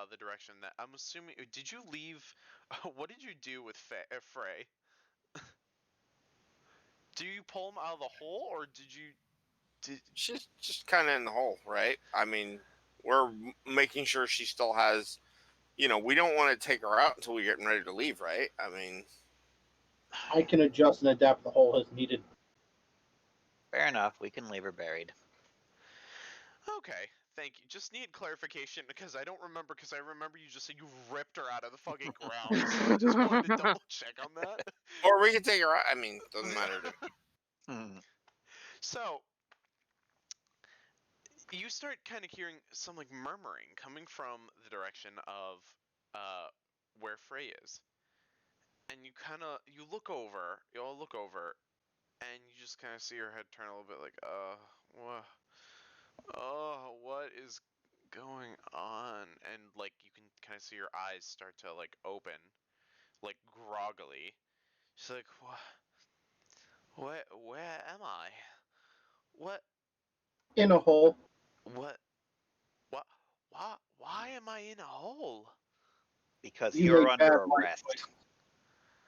the direction that I'm assuming. Did you leave? What did you do with Frey? Do you pull him out of the hole, or did you? She's just kind of in the hole, right? I mean, we're making sure she still has. We don't want to take her out until we're getting ready to leave, right? I mean, I can adjust and adapt the hole as needed. Fair enough. We can leave her buried. Okay, thank you. Just need clarification because I don't remember. Because I remember you just said you ripped her out of the fucking ground. So I just wanted to double check on that. or we can take her out. I mean, doesn't matter. So you start kind of hearing some like murmuring coming from the direction of where Frey is, and you all look over, and you just kind of see her head turn a little bit like what what is going on? And like you can kind of see her eyes start to like open like groggily. She's like, where am I? What In a hole. what what why am I in a hole? Because You you're make under bad life arrest. choices.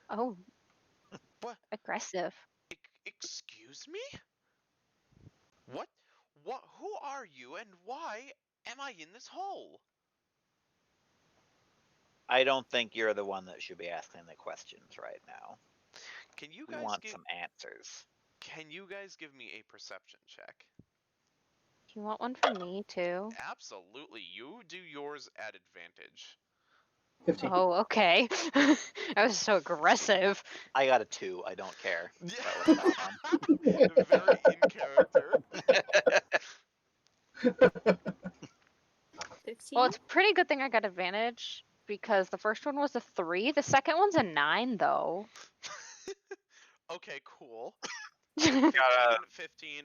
Oh, What? aggressive. Excuse me? What? Who are you, and why am I in this hole? I don't think you're the one that should be asking the questions right now. Can you We guys want give some answers. Can you guys give me a perception check? Do you want one from me too? Absolutely. You do yours at advantage. 15. Oh, okay. I was so aggressive. I got a 2. I don't care. That was that Very in character. 15? Well, it's a pretty good thing I got advantage because the first one was a 3. The second one's a 9, though. Okay, cool. Got a 15,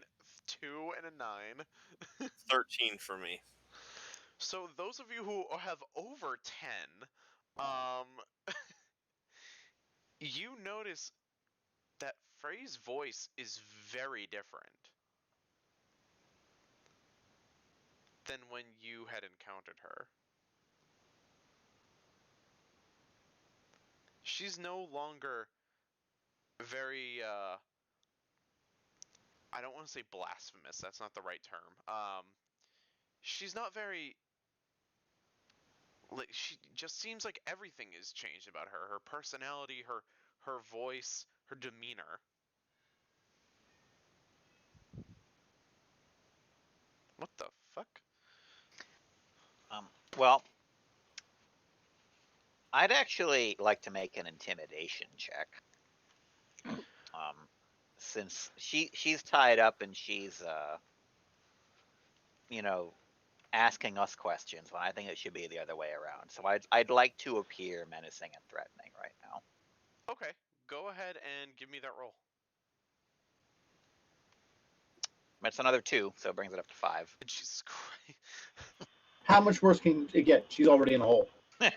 2, and a 9. 13 for me. So those of you who have over 10, you notice that Frey's voice is very different than when you had encountered her. She's no longer very, I don't want to say blasphemous, that's not the right term. She's not very, Like, she just seems like everything is changed about her. Her personality, her voice, her demeanor. What the fuck? Well, I'd actually like to make an intimidation check. Since she's tied up and she's asking us questions when I think it should be the other way around. So I'd like to appear menacing and threatening right now. Okay, go ahead and give me that roll. It's another 2, so it brings it up to 5. Jesus Christ. How much worse can it get? She's already in a hole. I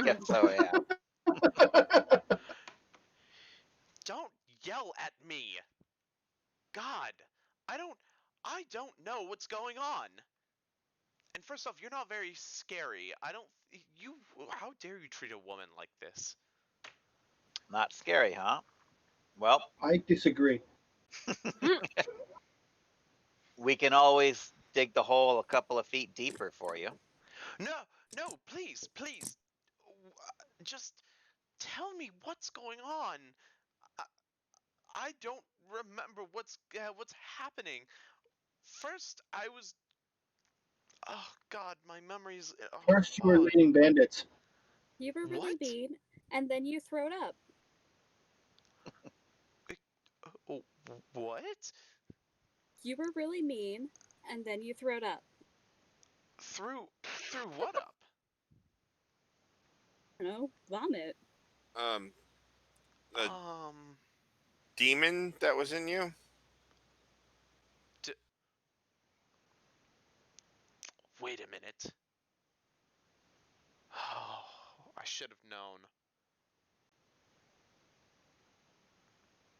guess so, yeah. Don't yell at me. God, I don't know what's going on. And first off, you're not very scary. How dare you treat a woman like this? Not scary, huh? Well, I disagree. we can always dig the hole a couple of feet deeper for you. No, please. Just tell me what's going on. I don't remember what's happening. First, I was. Oh God, my memories. First, you were leading bandits. You were really What? mean, and then you throwed up. What? You were really mean, and then you throwed up. Through what up? I don't know, vomit. The demon that was in you. Wait a minute. Oh, I should have known.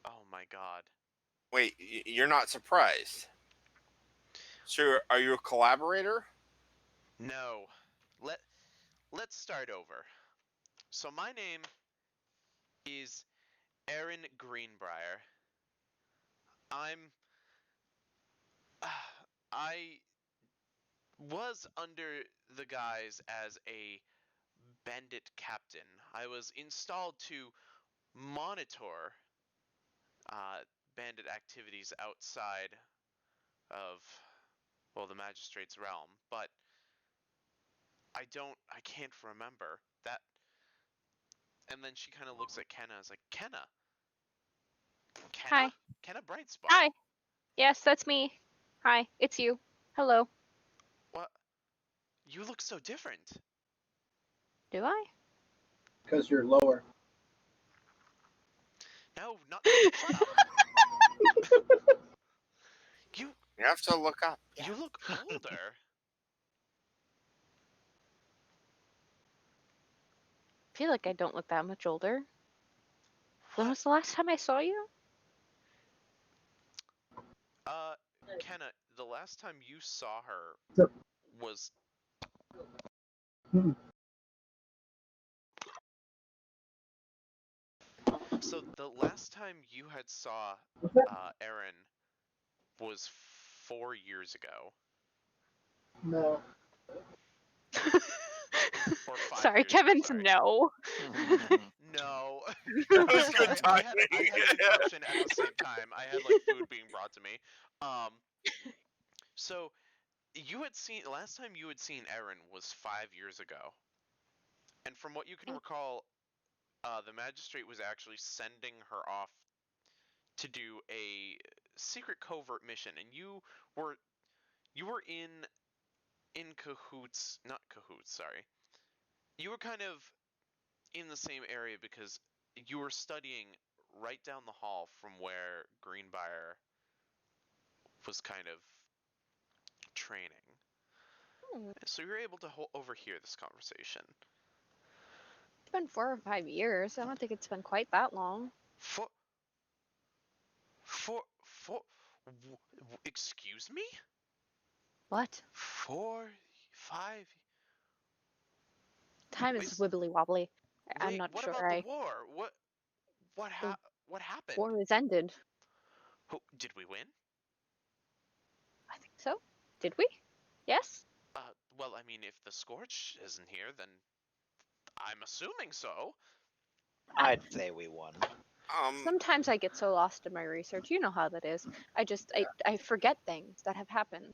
Oh my God. Wait, you're not surprised? So, are you a collaborator? No. Let's start over. So my name is Aaron Greenbrier. I was under the guise as a bandit captain. I was installed to monitor bandit activities outside of, well, the magistrate's realm, but I can't remember that. And then she kind of looks at Kenna and is like, Kenna? Hi. Kenna Brightspot? Hi. Yes, that's me. Hi, it's you. Hello. What? You look so different. Do I? Because you're lower. No, not. Shut up. You have to look up. You look older. I feel like I don't look that much older. When What? was the last time I saw you? Kenna, the last time you saw her Sure. was. Hmm. So the last time you had saw Erin was 4 years ago. No. Or 5 Sorry, years ago, Kevin's sorry. no. No. That was Sorry, good I timing. had an interruption at the same time. I had like food being brought to me. So last time you had seen Erin was 5 years ago. And from what you can recall, the magistrate was actually sending her off to do a secret covert mission, and you were in cahoots, not cahoots, sorry. You were kind of in the same area because you were studying right down the hall from where Greenbrier was kind of training. So you were able to overhear this conversation. It's been 4 or 5 years. I don't think it's been quite that long. Excuse me? What? 4, 5. Time is wibbly wobbly. I'm Wait, not what sure. about the war? What happened? War has ended. Did we win? I think so. Did we? Yes? Well, I mean, if the Scorch isn't here, then I'm assuming so. I'd say we won. Sometimes I get so lost in my research. You know how that is. I forget things that have happened.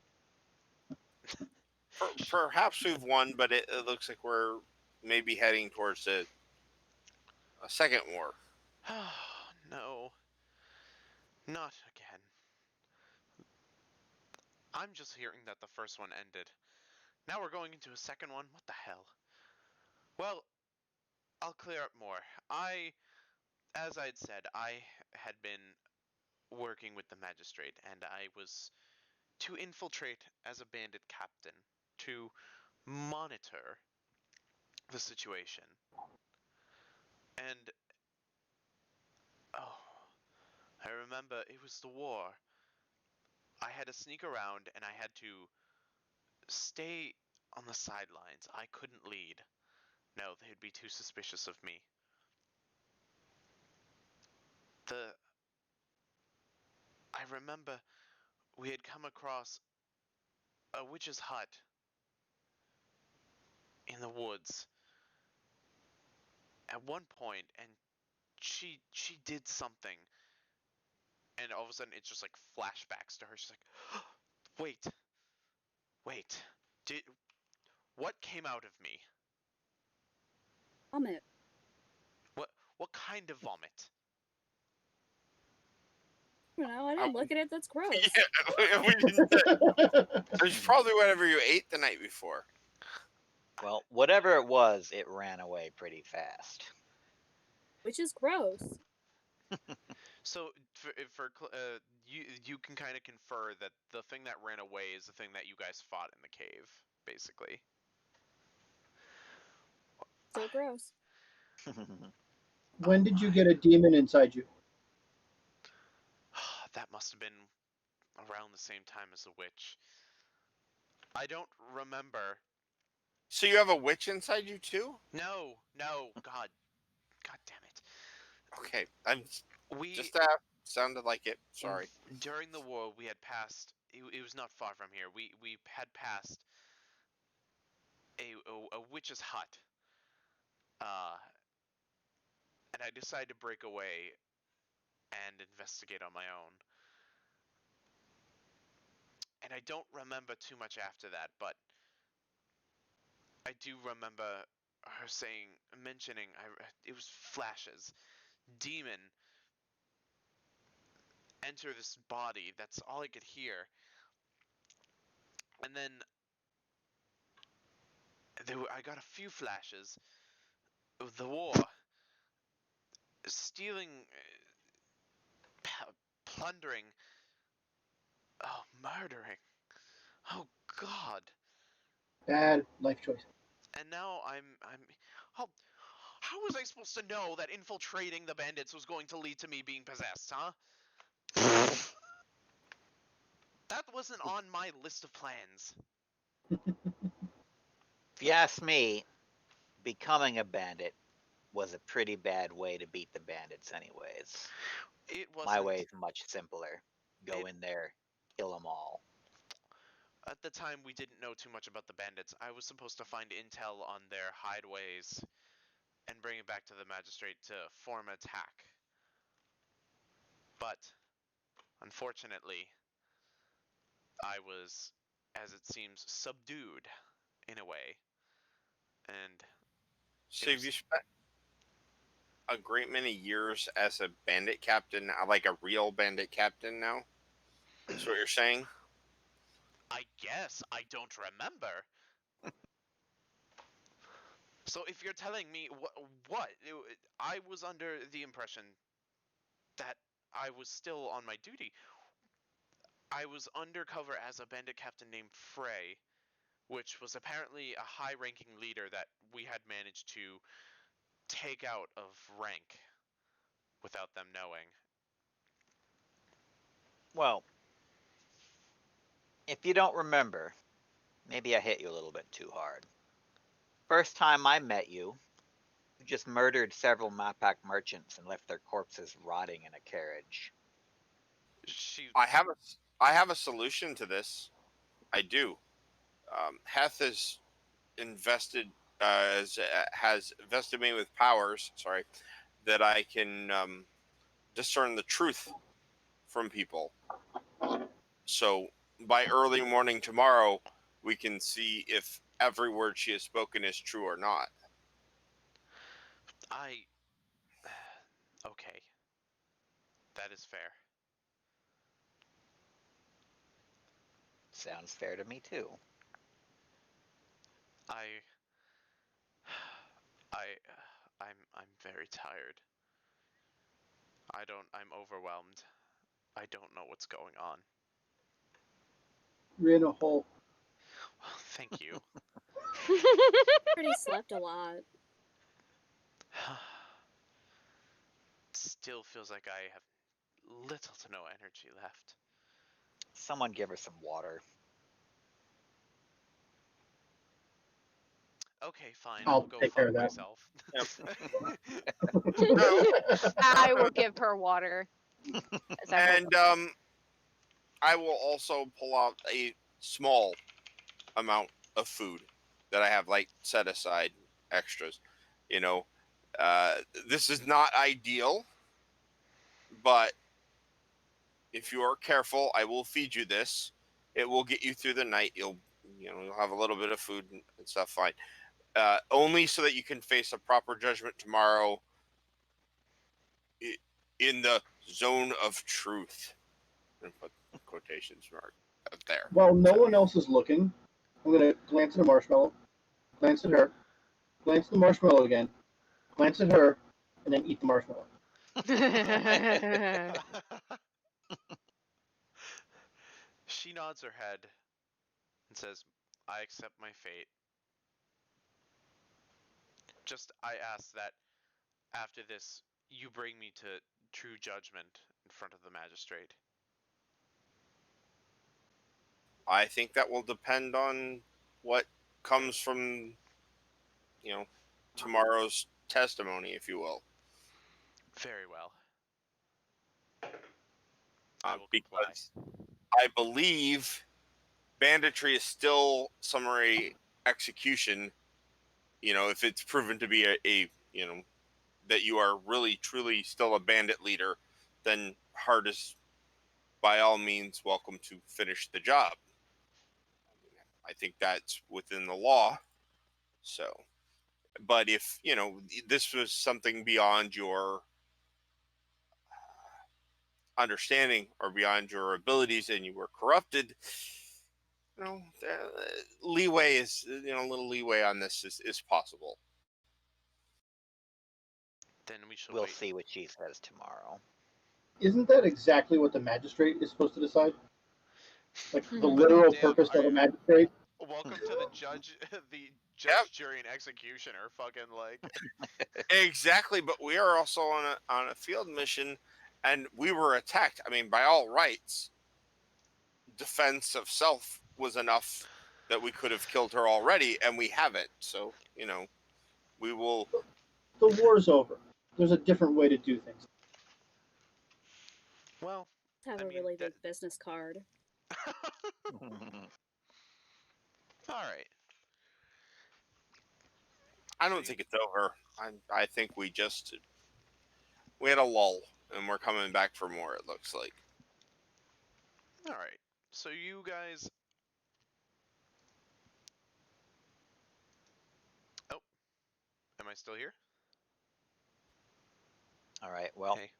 Perhaps we've won, but it looks like we're maybe heading towards a second war. No, not again. I'm just hearing that the first one ended. Now we're going into a second one? What the hell? Well, I'll clear up more. As I'd said, I had been working with the magistrate, and I was to infiltrate as a bandit captain to monitor the situation. And, oh, I remember it was the war. I had to sneak around and I had to stay on the sidelines. I couldn't lead. No, they'd be too suspicious of me. I remember we had come across a witch's hut in the woods at one point, and she did something, and all of a sudden it's just like flashbacks to her. She's like, wait, did what came out of me? Vomit. What kind of vomit? I don't know. I didn't look at it. That's gross. Yeah, we didn't. There's probably whatever you ate the night before. Well, whatever it was, it ran away pretty fast. Which is gross. So you can kind of confer that the thing that ran away is the thing that you guys fought in the cave, basically. So gross. When did you get a demon inside you? That must have been around the same time as the witch. I don't remember. So you have a witch inside you too? No, God damn it. Okay, I'm We just sounded like it. Sorry. During the war, we had passed. It was not far from here. We had passed a witch's hut. And I decided to break away and investigate on my own. And I don't remember too much after that, but I do remember her mentioning, it was flashes. Demon enter this body. That's all I could hear. And then I got a few flashes of the war. Stealing, plundering, murdering. Oh God. Bad life choice. And now how was I supposed to know that infiltrating the bandits was going to lead to me being possessed, huh? That wasn't on my list of plans. If you ask me, becoming a bandit was a pretty bad way to beat the bandits anyways. It wasn't. My way is much simpler. Go in there, kill them all. At the time, we didn't know too much about the bandits. I was supposed to find intel on their hideaways and bring it back to the magistrate to form an attack. But, unfortunately, I was, as it seems, subdued in a way. And So have you spent a great many years as a bandit captain, like a real bandit captain now? That's what you're saying? I guess I don't remember. So if you're telling me what, I was under the impression that I was still on my duty. I was undercover as a bandit captain named Frey, which was apparently a high-ranking leader that we had managed to take out of rank without them knowing. Well, if you don't remember, maybe I hit you a little bit too hard. First time I met you, you just murdered several Mapak merchants and left their corpses rotting in a carriage. I have a solution to this. I do. Heth has invested has vested me with powers. Sorry, that I can discern the truth from people. So by early morning tomorrow, we can see if every word she has spoken is true or not. Okay. That is fair. Sounds fair to me too. I I'm very tired. I'm overwhelmed. I don't know what's going on. You're in a hole. Well, thank you. Already slept a lot. Still feels like I have little to no energy left. Someone give her some water. Okay, fine. I'll I'll go take care fuck of that. myself. I will give her water. As I hold And I will also pull out a small amount of food that I have like set aside extras. You know, this is not ideal, but if you are careful, I will feed you this. It will get you through the night. You'll have a little bit of food and stuff. Fine. Only so that you can face a proper judgment tomorrow in the zone of truth. And put quotations mark up there. While no one else is looking, I'm going to glance at a marshmallow, glance at her, glance at the marshmallow again, glance at her, and then eat the marshmallow. her. She nods her head and says, I accept my fate. Just, I ask that after this, you bring me to true judgment in front of the magistrate. I think that will depend on what comes from, tomorrow's testimony, if you will. Very well. I will comply. Because I believe banditry is still summary execution. If it's proven to be that you are really truly still a bandit leader, then Hart is by all means welcome to finish the job. I think that's within the law. So, but if this was something beyond your understanding or beyond your abilities and you were corrupted, leeway is a little leeway on this is possible. Then we shall We'll wait. see what she says tomorrow. Isn't that exactly what the magistrate is supposed to decide? Like the literal Damn, purpose of a magistrate? Welcome to the judge, Yep. jury, and executioner. Fucking like. Exactly, but we are also on a field mission, and we were attacked. I mean, by all rights, defense of self was enough that we could have killed her already, and we haven't. So we will. The war's over. There's a different way to do things. Well, Have I a mean, really big business card. all right. I don't think it's over. I think we had a lull, and we're coming back for more. It looks like. All right. So you guys. Oh, am I still here? All right. Well, Hey.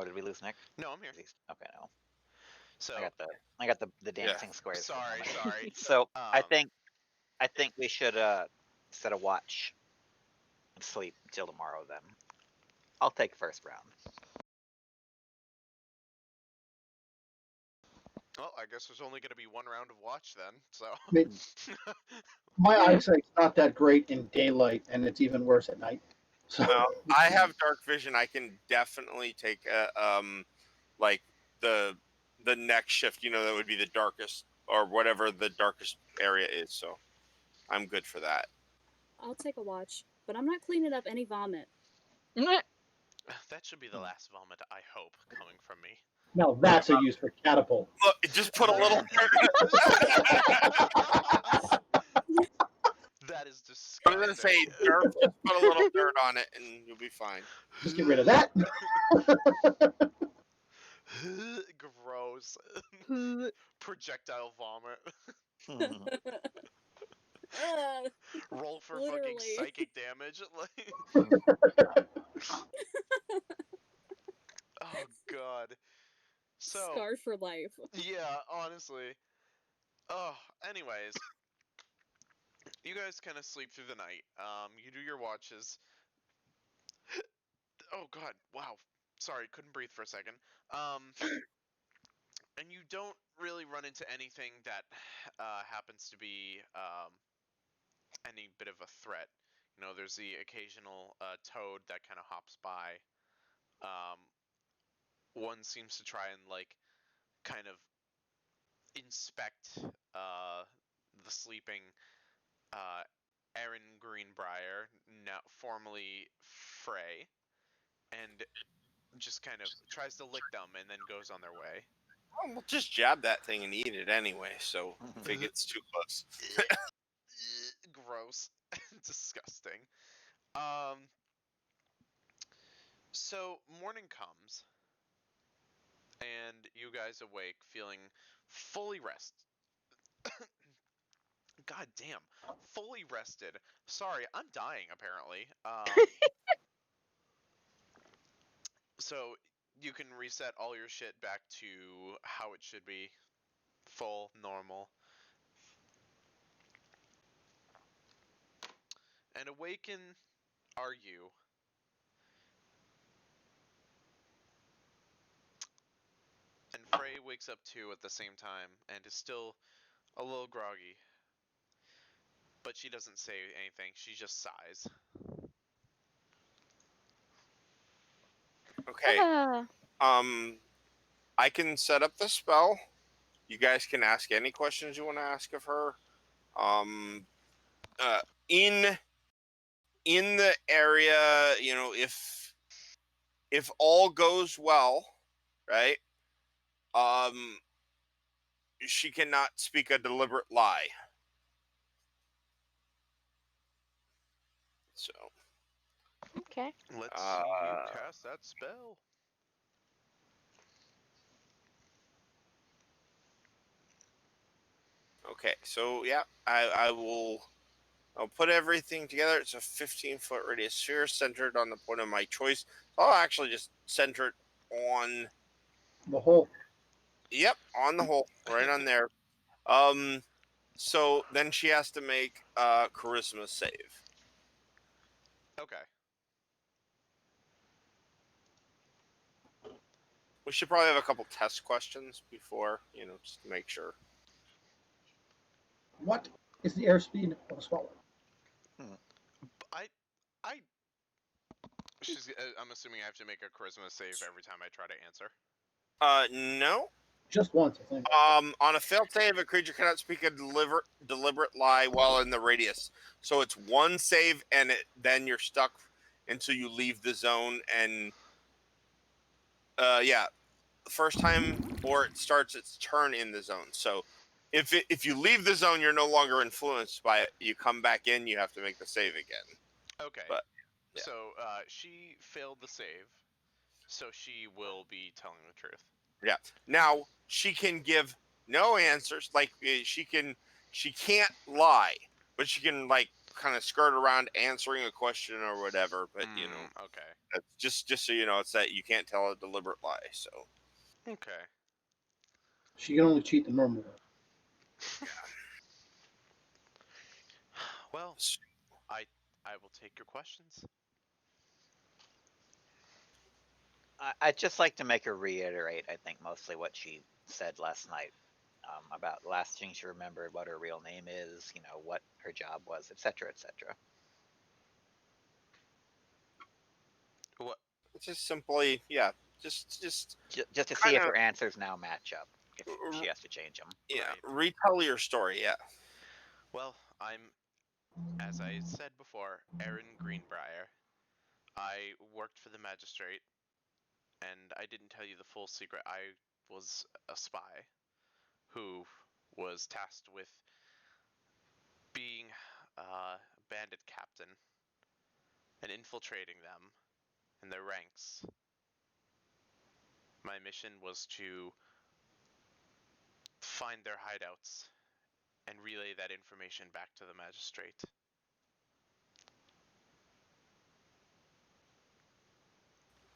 did we lose Nick? No, I'm here. Okay, no. So I got the dancing squares. for a Sorry, moment. sorry. So I Um, think we should set a watch and sleep until tomorrow. Then I'll take first round. Well, I guess there's only going to be one round of watch then. So. I mean, my eyesight's not that great in daylight, and it's even worse at night. So Well, I have dark vision. I can definitely take like the next shift. That would be the darkest or whatever the darkest area is. So I'm good for that. I'll take a watch, but I'm not cleaning up any vomit. That should be the last vomit, I hope, coming from me. now that's a use for catapult. Look, just put a little. That That is I'm disgusting. gonna say dirt. Just put a little dirt on it, and you'll be fine. Just get rid of that. Gross. Projectile vomit. Roll for fucking Literally. psychic damage. Like, oh god. So Scarred for life. yeah, honestly. Oh, anyways, you guys kind of sleep through the night. You do your watches. Oh god, wow. Sorry, couldn't breathe for a second. And you don't really run into anything that happens to be any bit of a threat. You know, there's the occasional toad that kind of hops by. Um, one seems to try and like kind of inspect the sleeping uh, Aaron Greenbrier, now formerly Frey, and just kind of tries to lick them and then goes on their way. Well, we'll just jab that thing and eat it anyway. So if it gets too close, Gross. Disgusting. So morning comes, and you guys awake feeling fully rested. God damn, fully rested. Sorry, I'm dying apparently. So you can reset all your shit back to how it should be, full normal. And awaken are you. And Frey wakes up too at the same time and is still a little groggy. But she doesn't say anything, she just sighs. okay. I can set up the spell. You guys can ask any questions you want to ask of her. Um, in the area, you know, if all goes well, right? She cannot speak a deliberate lie. So Okay. Let's see you cast that spell. okay, so yeah, I'll put everything together. It's a 15-foot radius sphere centered on the point of my choice. I'll actually just center it on. The whole. Yep, on the hole, right on there. So then she has to make a charisma save. Okay. We should probably have a couple test questions before, you know, just to make sure. What is the airspeed of a swallow? I'm assuming I have to make a charisma save every time I try to answer. No. Just once, I think. On a failed save, a creature cannot speak a deliberate lie while in the radius. So it's one save, and then you're stuck until you leave the zone. And yeah, the first time, or it starts its turn in the zone. So if you leave the zone, you're no longer influenced by it. You come back in, you have to make the save again. Okay. But yeah. So she failed the save, so she will be telling the truth. Yeah. Now she can give no answers. Like she can't lie, but she can like kind of skirt around answering a question or whatever. But you know, Okay. that's just so you know, it's that you can't tell a deliberate lie. So Okay. She can only cheat the normal way. Well, I will take your questions. I'd just like to make her reiterate, I think, mostly what she said last night about the last thing she remembered, what her real name is, you know, what her job was, etc., etc. What? it's just simply, yeah, just Just to see if kinda- her answers now match up, if she has to change them. yeah, Right. retell your story. Yeah. Well, I'm, as I said before, Aaron Greenbrier. I worked for the magistrate, and I didn't tell you the full secret. I was a spy who was tasked with being bandit captain and infiltrating them in their ranks. My mission was to find their hideouts and relay that information back to the magistrate.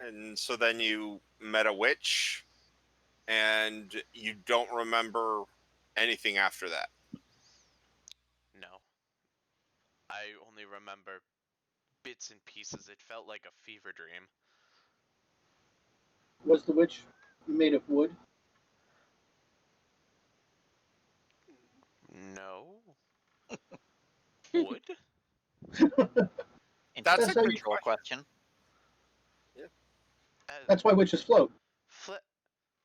And so then you met a witch, and you don't remember anything after that. No. I only remember bits and pieces. It felt like a fever dream. Was the witch made of wood? No. Wood? That's a how you- Intellectual question. That's why witches float.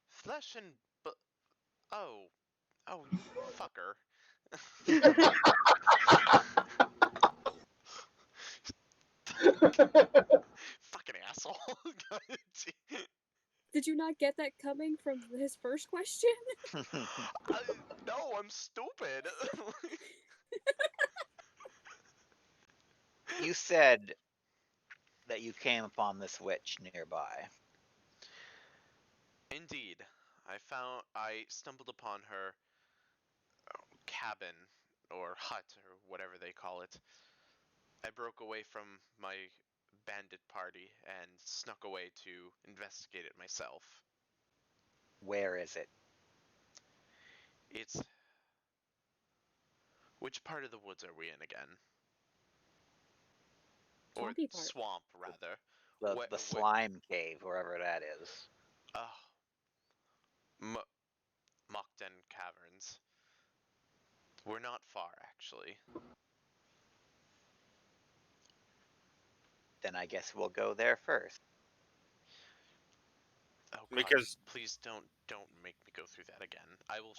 Flesh and oh, you fucker. Fucking asshole. Did you not get that coming from his first question? No, I'm stupid. You said that you came upon this witch nearby. Indeed. I stumbled upon her cabin or hut or whatever they call it. I broke away from my bandit party and snuck away to investigate it myself. Where is it? It's... Which part of the woods are we in again? Or Swampy part. swamp, rather. The slime cave, wherever that is. Mockden Caverns. We're not far, actually. Then I guess we'll go there first. Oh God! Because Please don't make me go through that again. I will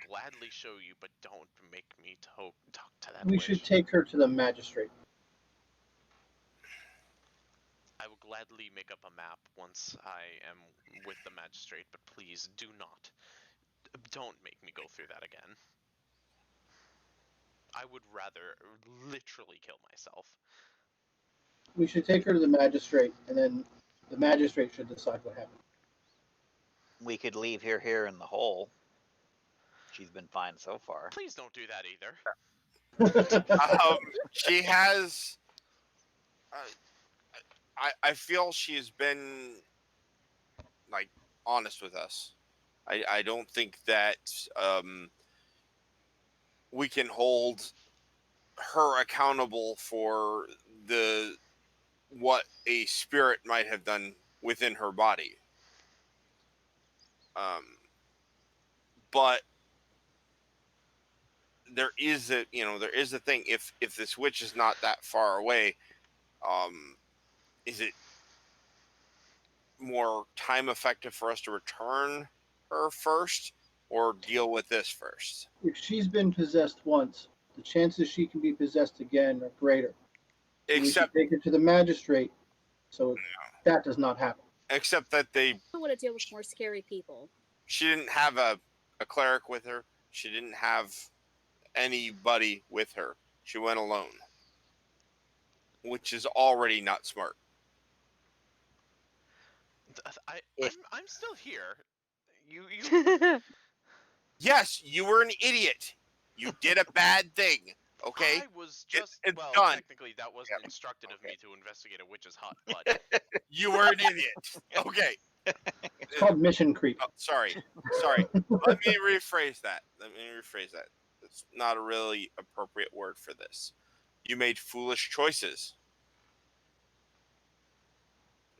gladly show you, but don't make me talk to that We witch. should take her to the magistrate. I will gladly make up a map once I am with the magistrate, but please do not. Don't make me go through that again. I would rather literally kill myself. We should take her to the magistrate, and then the magistrate should decide what happened. We could leave her here in the hole. She's been fine so far. Please don't do that either. she has. I feel she's been like honest with us. I don't think that we can hold her accountable for what a spirit might have done within her body. But there is a thing. If this witch is not that far away, is it more time effective for us to return her first or deal with this first? If she's been possessed once, the chances she can be possessed again are greater. So we should Except take her to the magistrate, so that does not happen. except that I want to deal with more scary people. she didn't have a cleric with her. She didn't have anybody with her. She went alone, which is already not smart. I'm still here. You Yes, you were an idiot. You did a bad thing. Okay, I was just it's well, done. technically that wasn't instructed of Okay. me to investigate a witch's hut, but You were an idiot. Okay. It's called mission creep. Oh, sorry. Let me rephrase that. It's not a really appropriate word for this. You made foolish choices.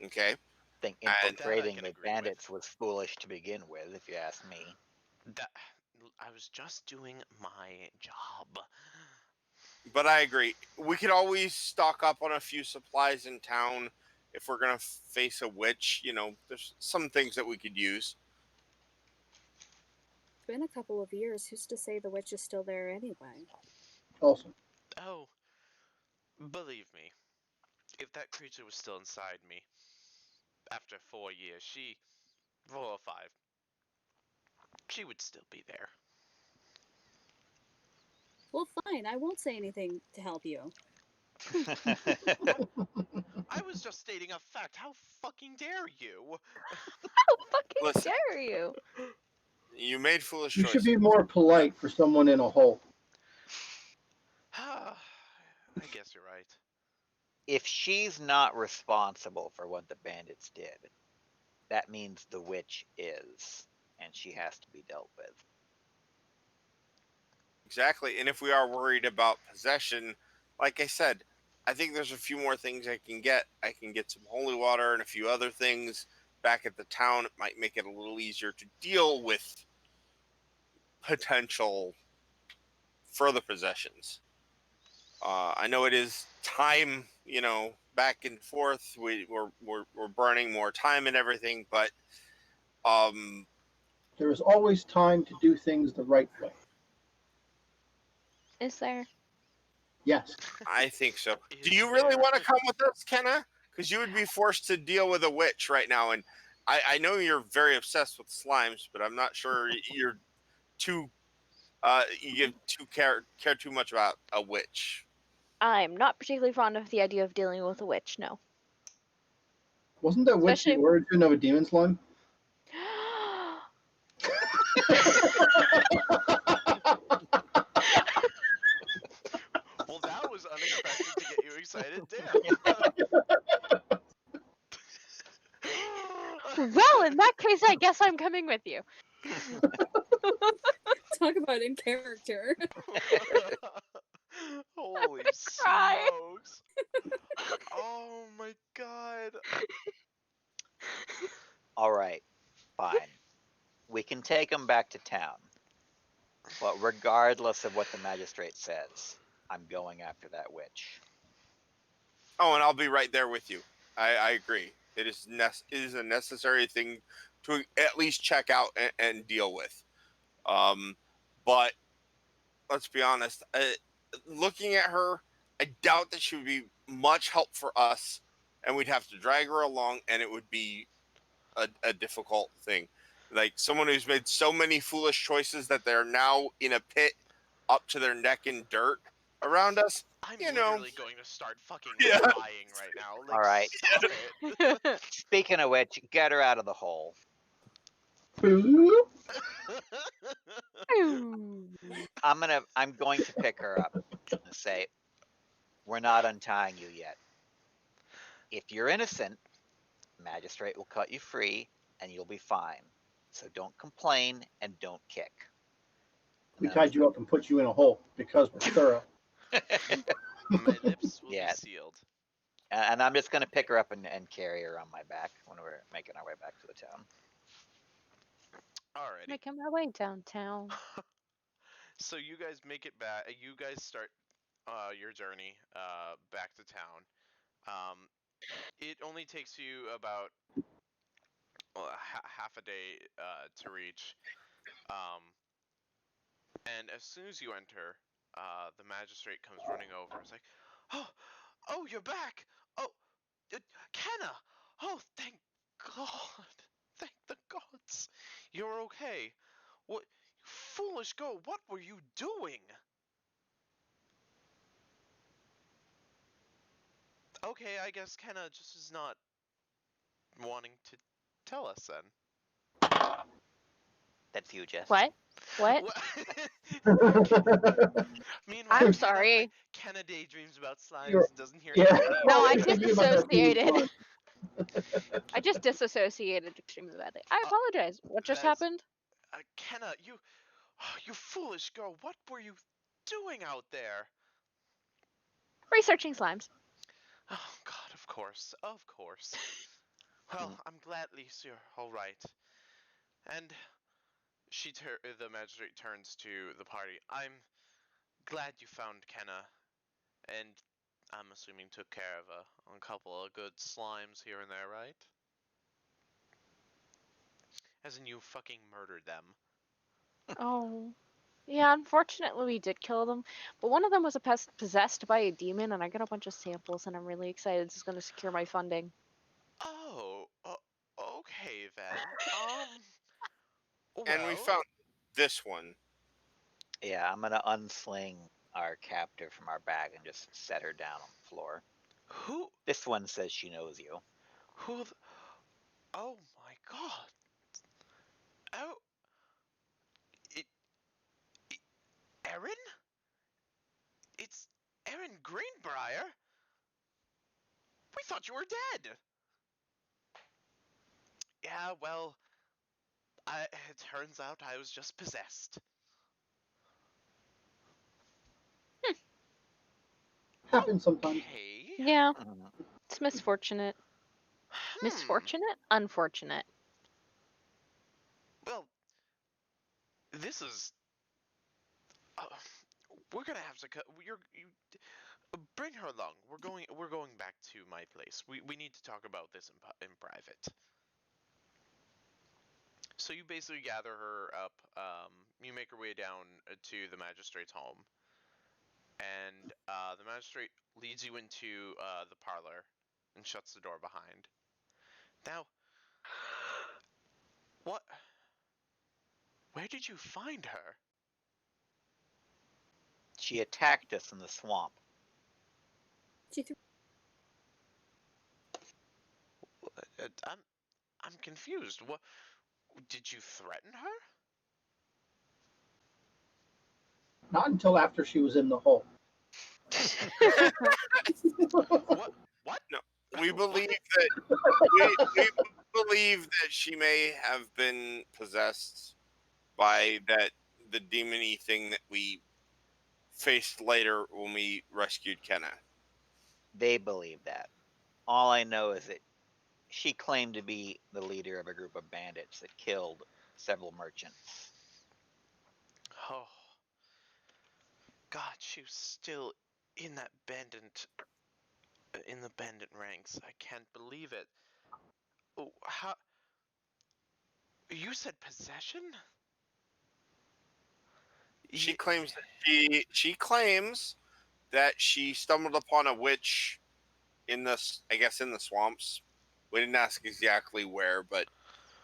Okay. I think that I infiltrating can the agree with. bandits was foolish to begin with, if you ask me. That I was just doing my job. But I agree. We could always stock up on a few supplies in town if we're going to face a witch. There's some things that we could use. It's been a couple of years. Who's to say the witch is still there anyway? Also, Oh, believe me, if that creature was still inside me after 4 years, 4 or 5, she would still be there. Well, fine. I won't say anything to help you. I was just stating a fact. How fucking dare you? How fucking Listen. dare you? You made foolish You should choices. be more polite for someone in a hole. I guess you're right. If she's not responsible for what the bandits did, that means the witch is, and she has to be dealt with. Exactly. And if we are worried about possession, like I said, I think there's a few more things I can get. I can get some holy water and a few other things back at the town. It might make it a little easier to deal with potential further possessions. I know it is time, back and forth. We're burning more time and everything, but There is always time to do things the right way. Is there? Yes. I think so. Do Is you really there? want to come with us, Kenna? Because you would be forced to deal with a witch right now, and I know you're very obsessed with slimes, but I'm not sure you're too you give too care too much about a witch. I'm not particularly fond of the idea of dealing with a witch, no. Wasn't that witch the Especially- origin of a demon slime? Well, that was unexpected to get you excited. Damn. Well, in that case, I guess I'm coming with you. Talk about in character. Holy cry. smokes. Oh my god. All right, fine. We can take them back to town. But regardless of what the magistrate says, I'm going after that witch. Oh, and I'll be right there with you. I agree. It is a necessary thing to at least check out and deal with. But let's be honest. Looking at her, I doubt that she would be much help for us, and we'd have to drag her along, and it would be a difficult thing. Like someone who's made so many foolish choices that they're now in a pit up to their neck in dirt around us. I'm You know. literally going to start fucking Yeah. crying right now. Like, All right. stop it. Speaking of which, get her out of the hole. Boop. I'm going to pick her up and say, we're not untying you yet. If you're innocent, the magistrate will cut you free and you'll be fine. So don't complain and don't kick. We And tied you up and put you in a hole because we're thorough. My lips will Yeah. be sealed. And I'm just going to pick her up and carry her on my back when we're making our way back to the town. Alrighty. Making my way downtown. So you guys make it back. You guys start your journey back to town. It only takes you about half a day to reach. And as soon as you enter, the magistrate comes running over. It's like, oh, you're back. Oh, Kenna. Oh, thank God. Thank the gods. You're okay. What, you foolish girl, what were you doing? Okay, I guess Kenna just is not wanting to tell us then. That's you, Jess. What? What? Meanwhile, I'm Kenna, sorry. Kenna daydreams about slimes You're- and doesn't hear yeah. anything. No, I Thinking about that demon disassociated. slime. I just disassociated extremely badly. I apologize. What just that's- happened? Kenna, you foolish girl, what were you doing out there? Researching slimes. Oh God, of course, of course. Well, I'm glad at least you're all right. And the magistrate turns to the party. I'm glad you found Kenna, and I'm assuming took care of a couple of good slimes here and there, right? As in you fucking murdered them. Oh. Yeah, unfortunately we did kill them, but one of them was possessed by a demon, and I got a bunch of samples, and I'm really excited. This is going to secure my funding. Oh, okay then. And we Well, found this one. Yeah, I'm going to unsling our captive from our bag and just set her down on the floor. Who? This one says she knows you. Who? Oh my god. Oh. It. Erin? It's Erin Greenbrier? We thought you were dead. Yeah, well, it turns out I was just possessed. Happens sometimes. Okay. Yeah, Mhm. it's misfortunate. Misfortunate? Unfortunate. Well, this is. Uh, we're gonna have to cut. Bring her along. We're going back to my place. We need to talk about this in private. So you basically gather her up. You make her way down to the magistrate's home, and the magistrate leads you into the parlor and shuts the door behind. Now, what? Where did you find her? She attacked us in the swamp. She threw I'm confused. What? Did you threaten her? Not until after she was in the hole. What? What? No, we believe What? that we believe that she may have been possessed by the demony thing that we faced later when we rescued Kenna. They believe that. All I know is that she claimed to be the leader of a group of bandits that killed several merchants. Oh, God, she was still in that bandit, in the bandit ranks. I can't believe it. Oh, how? You said possession? She Ye- claims that she claims that she stumbled upon a witch in I guess in the swamps. We didn't ask exactly where, but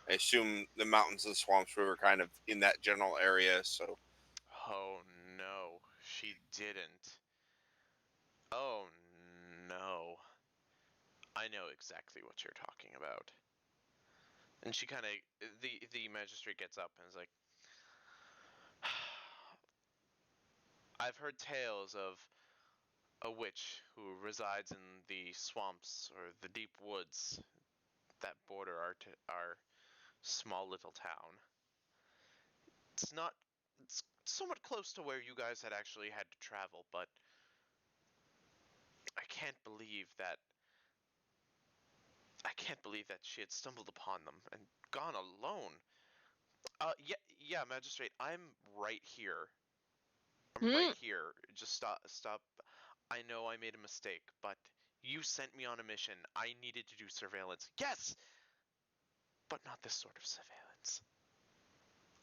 I assume the mountains and the swamps. We were kind of in that general area, so Oh no, she didn't. Oh no. I know exactly what you're talking about. And she kind of the magistrate gets up and is like, I've heard tales of a witch who resides in the swamps or the deep woods that border our small little town. It's not. It's somewhat close to where you guys had actually had to travel, but I can't believe that. I can't believe that she had stumbled upon them and gone alone. Yeah, magistrate. I'm right here. I'm right here. Just stop. I know I made a mistake, but you sent me on a mission. I needed to do surveillance. Yes, but not this sort of surveillance.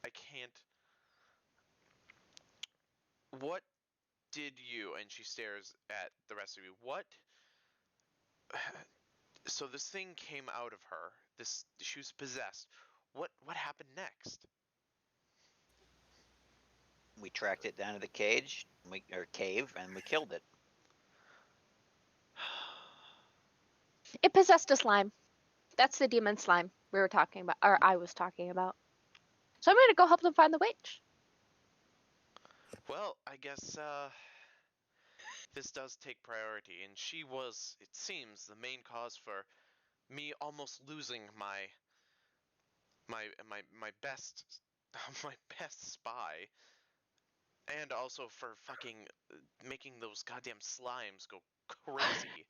I can't. What did you? And she stares at the rest of you. What? So this thing came out of her. She was possessed. What happened next? We tracked it down to the cage, or cave, and we killed it. It possessed a slime. That's the demon slime we were talking about, or I was talking about. So I'm gonna go help them find the witch. Well, I guess this does take priority, and she was, it seems, the main cause for me almost losing my best my best spy, and also for fucking making those goddamn slimes go crazy.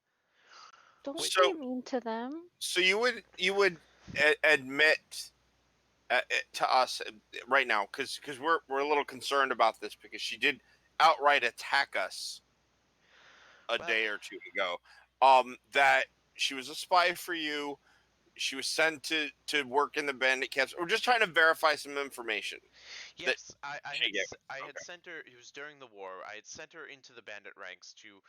Don't Which, be so mean to them. so you would admit to us right now because we're a little concerned about this because she did outright attack us a well, day or two ago. That she was a spy for you. She was sent to work in the bandit camps. We're just trying to verify some information that yes, I she had gave I us. had Okay. sent her. It was during the war. I had sent her into the bandit ranks to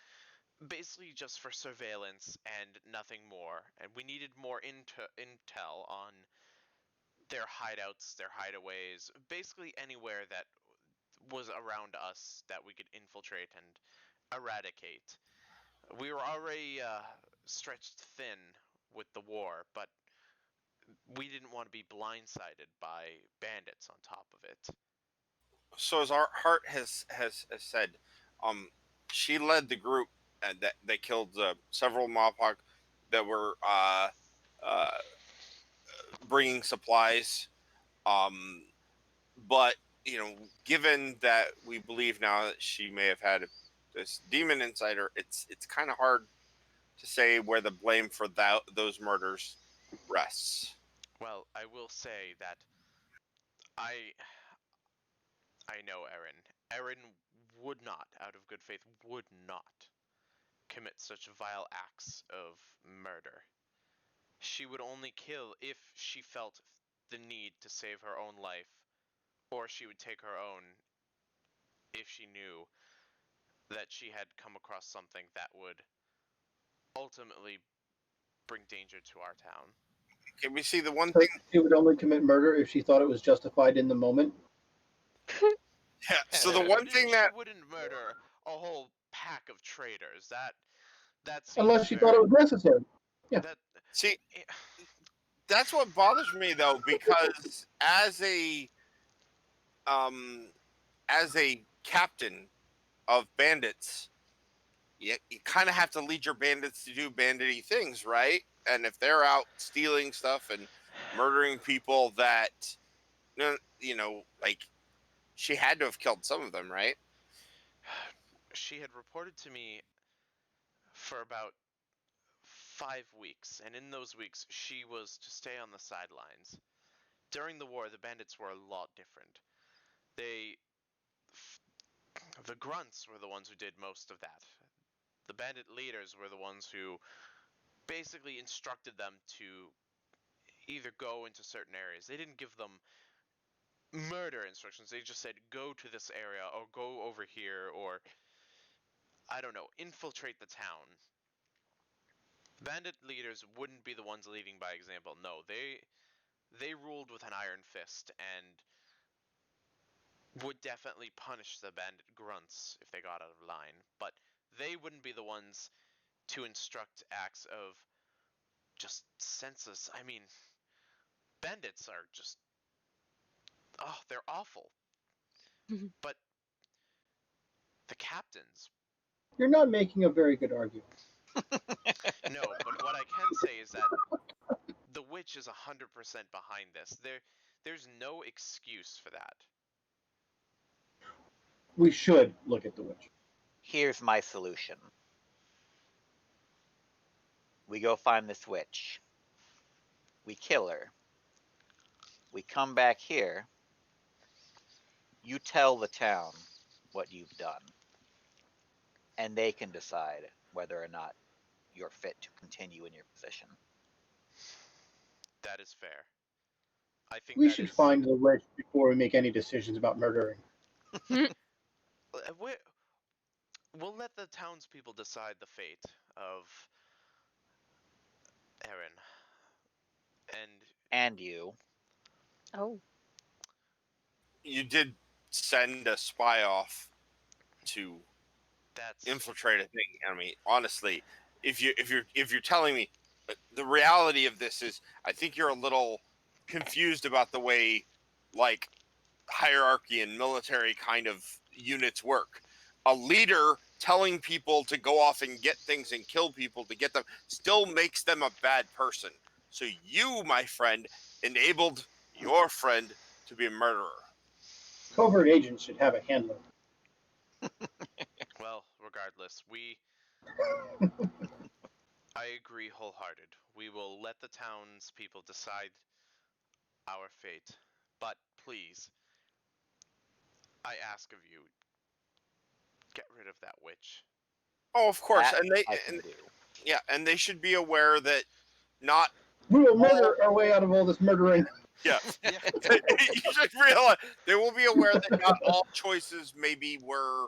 basically just for surveillance and nothing more. And we needed more intel on their hideouts, their hideaways, basically anywhere that was around us that we could infiltrate and eradicate. We were already stretched thin with the war, but we didn't want to be blindsided by bandits on top of it. So as our Heart has said, she led the group that killed several Mawpok that were bringing supplies. But given that we believe now that she may have had this demon inside her, it's kind of hard to say where the blame for those murders rests. Well, I will say that I know Erin. Erin would not, out of good faith, would not commit such vile acts of murder. She would only kill if she felt the need to save her own life, or she would take her own if she knew that she had come across something that would ultimately bring danger to our town. Can we see the one So thing? she would only commit murder if she thought it was justified in the moment. Yeah. So the one thing She that wouldn't murder a whole pack of traitors. That seems Unless she very, thought it was necessary. Yeah. that see eh, that's what bothers me though, because um as a captain of bandits, you kind of have to lead your bandits to do bandity things, right? And if they're out stealing stuff and murdering people, that like she had to have killed some of them, right? she had reported to me for about 5 weeks, and in those weeks she was to stay on the sidelines. During the war, the bandits were a lot different. They, the grunts were the ones who did most of that. The bandit leaders were the ones who basically instructed them to either go into certain areas. They didn't give them murder instructions. They just said, go to this area, or go over here, or, I don't know, infiltrate the town. Bandit leaders wouldn't be the ones leading by example. No, they ruled with an iron fist and would definitely punish the bandit grunts if they got out of line, but they wouldn't be the ones to instruct acts of just senseless. I mean, bandits are just, oh, they're awful. But the captains, You're not making a very good argument. no. But what I can say is that the witch is 100% behind this. There's no excuse for that. We should look at the witch. Here's my solution. We go find this witch. We kill her. We come back here. You tell the town what you've done. And they can decide whether or not you're fit to continue in your position. That is fair. I think We that should is. find the witch before we make any decisions about murdering. We'll let the townspeople decide the fate of Erin. And you. Oh. You did send a spy off to That's infiltrate a thing. I mean, honestly, if you're telling me the reality of this is, I think you're a little confused about the way like hierarchy and military kind of units work. A leader telling people to go off and get things and kill people to get them still makes them a bad person. So you, my friend, enabled your friend to be a murderer. Covert agents should have a handler. well, regardless, I agree wholehearted. We will let the townspeople decide our fate. But please, I ask of you, get rid of that witch. Oh, of course, That and they I can and, do. yeah, and they should be aware that not We will murder our way out of all this murdering. yeah. Yeah. You should realize they will be aware that not all choices maybe were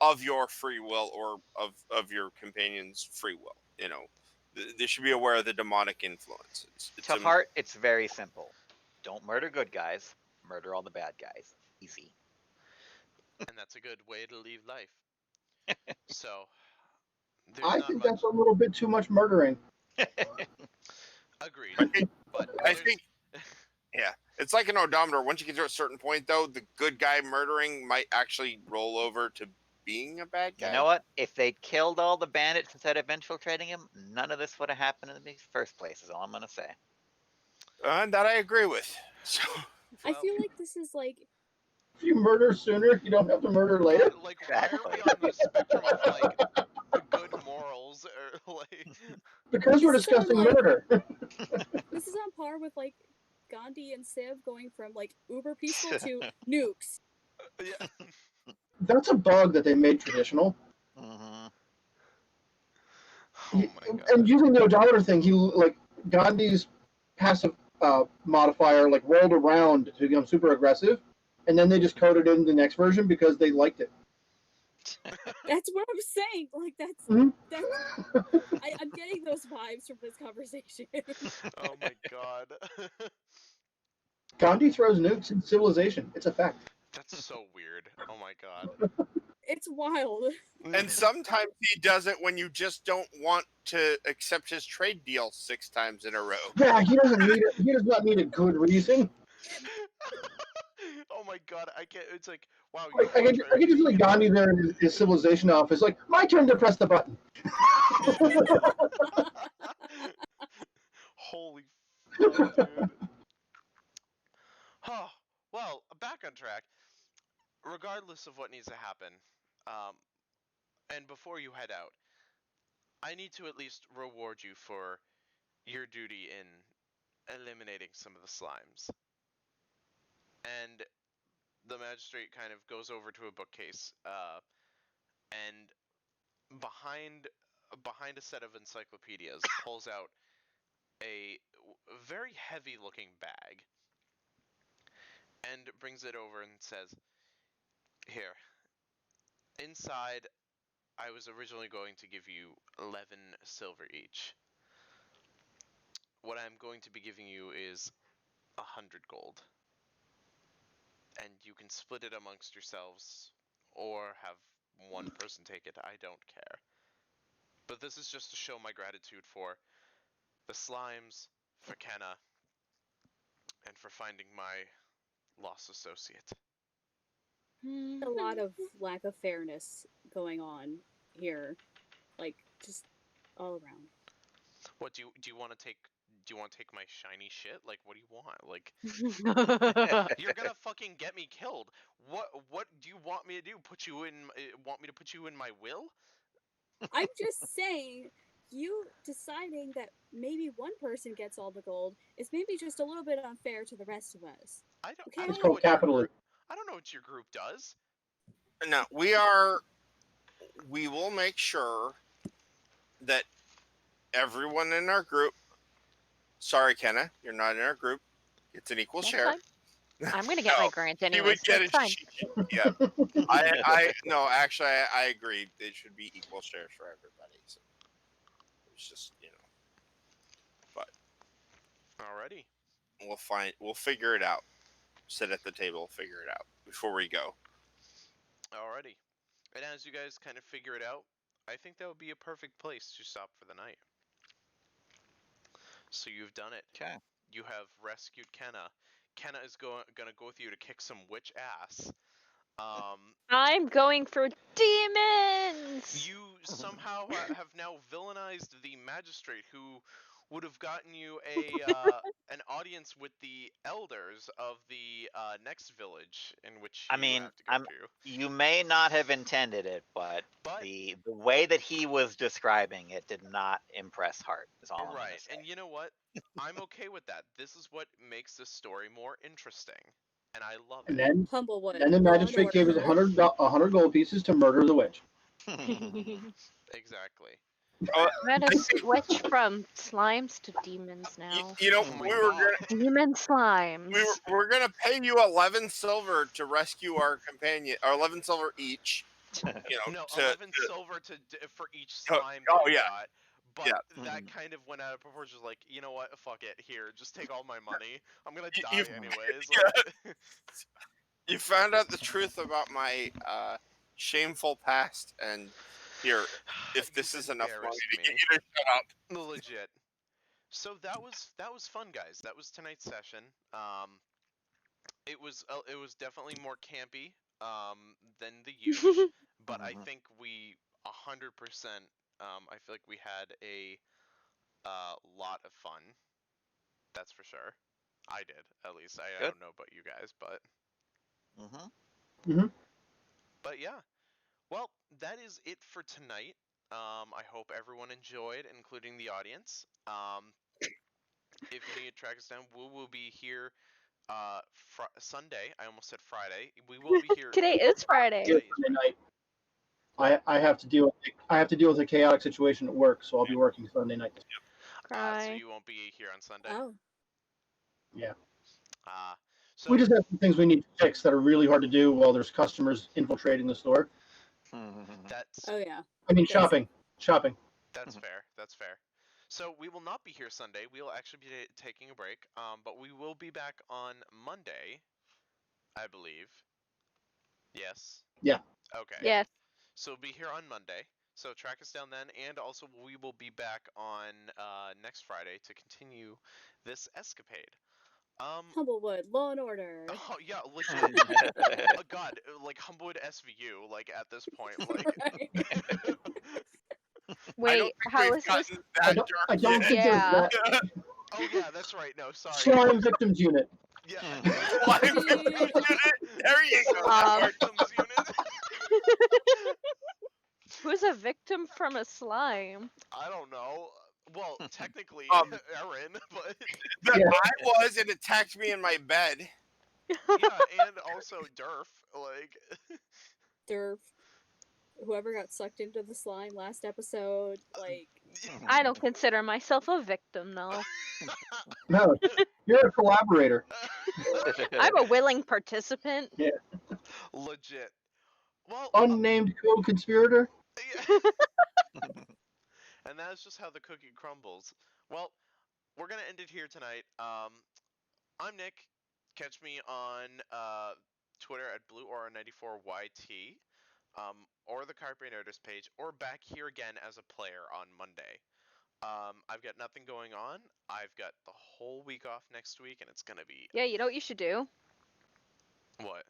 of your free will or of your companion's free will. They should be aware of the demonic influence. To Heart, it's very simple. Don't murder good guys. Murder all the bad guys. Easy. And that's a good way to leave life. So, there's I not think much. that's a little bit too much murdering. Agreed. I But think, yeah, it's like an odometer. Once you get to a certain point, though, the good guy murdering might actually roll over to being a bad guy. You know what? If they'd killed all the bandits instead of infiltrating him, none of this would have happened in the first place, is all I'm going to say. That I agree with. So, I feel like this is like If you murder sooner, you don't have to murder later. God, like, why are we on the spectrum of like good morals or like? Because we're This is on, discussing like- murder. this is on par with like Gandhi and Civ going from like uber peaceful to nukes. Yeah. That's a bug that they made traditional. Mm-hmm. Oh my god. And using the odometer thing, he like Gandhi's passive modifier like rolled around to become super aggressive, and then they just coded it in the next version because they liked it. That's what I'm saying. Like that's Mhm. I'm getting those vibes from this conversation. Oh my god. Gandhi throws nukes in civilization. It's a fact. That's so weird. Oh my god. It's wild. and sometimes he does it when you just don't want to accept his trade deal 6 times in a row. Yeah, he doesn't need it. He does not need a good reason. Oh my god, I can't. It's like, wow. Like, I can just like Gandhi there in his civilization office, like my turn to press the button. Holy fuck, dude. Oh, well, back on track. Regardless of what needs to happen, and before you head out, I need to at least reward you for your duty in eliminating some of the slimes. And the magistrate kind of goes over to a bookcase, and behind a set of encyclopedias pulls out a very heavy looking bag and brings it over and says, "Here, inside I was originally going to give you 11 silver each. What I'm going to be giving you is 100 gold. And you can split it amongst yourselves or have one person take it. I don't care. But this is just to show my gratitude for the slimes, for Kenna, and for finding my lost associate." A lot of lack of fairness going on here, like just all around. What do you want to take? Do you want to take my shiny shit? Like, what do you want? Like, you're gonna fucking get me killed. What do you want me to do? Want me to put you in my will? I'm just saying, you deciding that maybe one person gets all the gold is maybe just a little bit unfair to the rest of us. I don't. Okay. I It's don't know called what your capitalism. group. I don't know what your group does. No, we will make sure that everyone in our group, sorry, Kenna, you're not in our group. It's an equal That's share. fine. I'm gonna get my No, grant He anyway, would so get it's it. fine. Yeah. I no, actually, I agree. It should be equal shares for everybody. So it's just, but Alrighty. we'll figure it out. Sit at the table, figure it out before we go. Alrighty. And as you guys kind of figure it out, I think that would be a perfect place to stop for the night. So you've done it. Okay. You have rescued Kenna. Kenna is gonna go with you to kick some witch ass. I'm going for demons! You somehow have now villainized the magistrate who would have gotten you an audience with the elders of the next village in which I you mean, have to go to. you may not have intended it, but the way that he was describing it did not impress Hart. Is all I'm gonna Right, say. and you know what? I'm okay with that. This is what makes this story more interesting, and I love And it. then Humblewood. the magistrate gave us 100 gold pieces to murder the witch. Exactly. We're gonna switch from slimes to demons now. Oh my God. Demon slimes. We're gonna pay you 11 silver to rescue our companion, or 11 silver each. No, to 11 silver for each Oh, slime that you yeah. got. But Yeah. that kind of went out of proportion. Like, you know what? Fuck it. Here, just take all my money. I'm gonna You- die you've- anyways. yeah. Like, You found out the truth about my shameful past, and here, if this You've is enough money embarrassed to get me. you to shut up. Legit. So that was fun, guys. That was tonight's session. It was definitely more campy than the usual, but I think we 100%. I feel like we had a lot of fun. That's for sure. I did, at least. I Good. don't know about you guys, but Mm-hmm. but yeah. Well, that is it for tonight. I hope everyone enjoyed, including the audience. If you need to track us down, we will be here Sunday. I almost said Friday. We will be here. Today is Friday. Today is Sunday Friday. night. I have to deal with a chaotic situation at work, so I'll be working Sunday night. So Cry. you won't be here on Sunday. Oh, Yeah. So We just have some things we need to fix that are really hard to do while there's customers infiltrating the store. that's oh yeah. I mean, Yes. shopping. that's fair. That's fair. So we will not be here Sunday. We will actually be taking a break. But we will be back on Monday, I believe. Yes. Yeah. Okay. Yes. So we'll be here on Monday. So track us down then, and also we will be back on next Friday to continue this escapade. Humblewood, Law and Order. Oh yeah, legit. Oh God, like Humblewood SVU, like at this point, like. Right. I don't Wait, think how we've is this? gotten that dark I don't yet. think Yeah. there's that. Oh yeah, that's right. No, sorry. Slime Victims Unit. Yeah. Slime Victims Unit. There you go. Um, Victims unit. Who's a victim from a slime? I don't know. Well, technically, Erin, but Yeah. I was, and attacked me in my bed. yeah, and also Durf. Like, Derf. Whoever got sucked into the slime last episode, like, I don't consider myself a victim, though. No, you're a collaborator. I'm a willing participant. legit. Well, Unnamed co-conspirator. yeah. And that's just how the cookie crumbles. Well, we're gonna end it here tonight. I'm Nick. Catch me on Twitter at BlueAura94YT, or the Carpe Nerdus page, or back here again as a player on Monday. I've got nothing going on. I've got the whole week off next week, and it's gonna be Yeah, you know what you should do? what?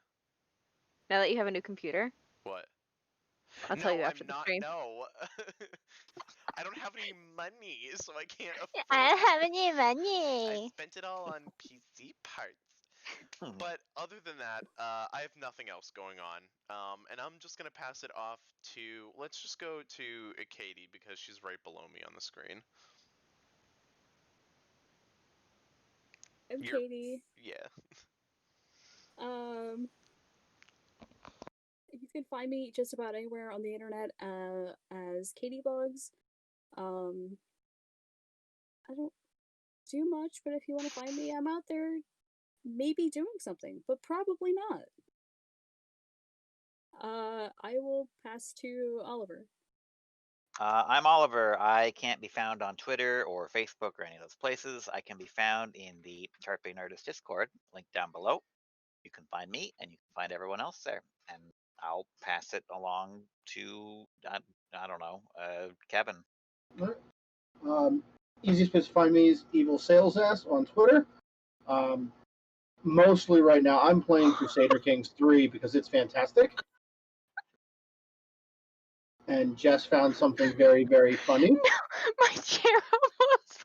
Now that you have a new computer, What? I'll no, tell you after I'm the not. stream. No, I don't have any money, so I can't afford. I don't have any I money. spent it all on PC parts. But other than that, I have nothing else going on. And I'm just gonna pass it off to. Let's just go to Katie because she's right below me on the screen. I'm You're- Katie. Yeah. You can find me just about anywhere on the internet as Katie Bugs. I don't do much, but if you want to find me, I'm out there maybe doing something, but probably not. I will pass to Oliver. I'm Oliver. I can't be found on Twitter or Facebook or any of those places. I can be found in the Carpe Nerdus Discord, link down below. You can find me, and you can find everyone else there. And I'll pass it along to, I don't know, Kevin. Easiest place to find me is Evil Sales Ass on Twitter. Mostly right now, I'm playing Crusader Kings 3 because it's fantastic. And Jess found something very, very funny. My chair almost.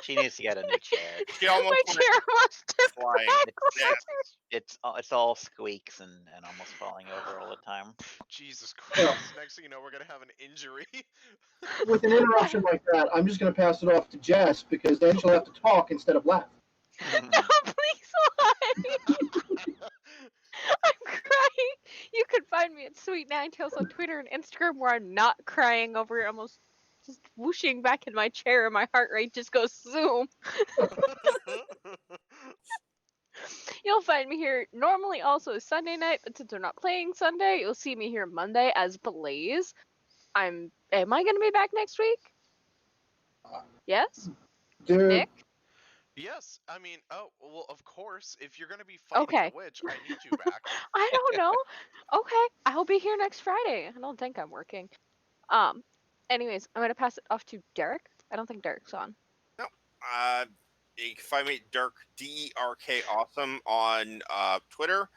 She needs to get a new chair. She almost My went chair almost tipped flying. backwards. It's all squeaks and almost falling over all the time. Jesus Christ! Next thing you know, we're gonna have an injury. With an interruption like that, I'm just going to pass it off to Jess because then she'll have to talk instead of laugh. No, please why? I'm crying. You can find me at Sweet Nine Tails on Twitter and Instagram where I'm not crying over almost just whooshing back in my chair and my heart rate just goes zoom. You'll find me here normally also Sunday night, but since we're not playing Sunday, you'll see me here Monday as Blaze. Am I gonna be back next week? Yes? Dude, Nick? Yeah, Yes, I mean, oh, well, of course, if you're going to be fighting Okay. the witch, I need you back. I don't know. Okay, I'll be here next Friday. I don't think I'm working. Anyways, I'm gonna pass it off to Derek. I don't think Derek's on. No. You can find me at Dirk DERK Awesome on Twitter.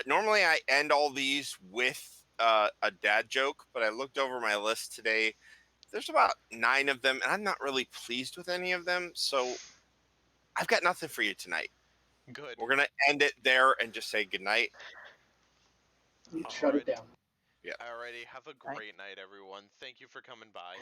Normally I end all these with a dad joke, but I looked over my list today. There's about 9 of them, and I'm not really pleased with any of them. So I've got nothing for you tonight. Good. We're gonna end it there and just say goodnight. Shut it Alrighty. down. Alrighty, have a great night, everyone. Thank you for coming by.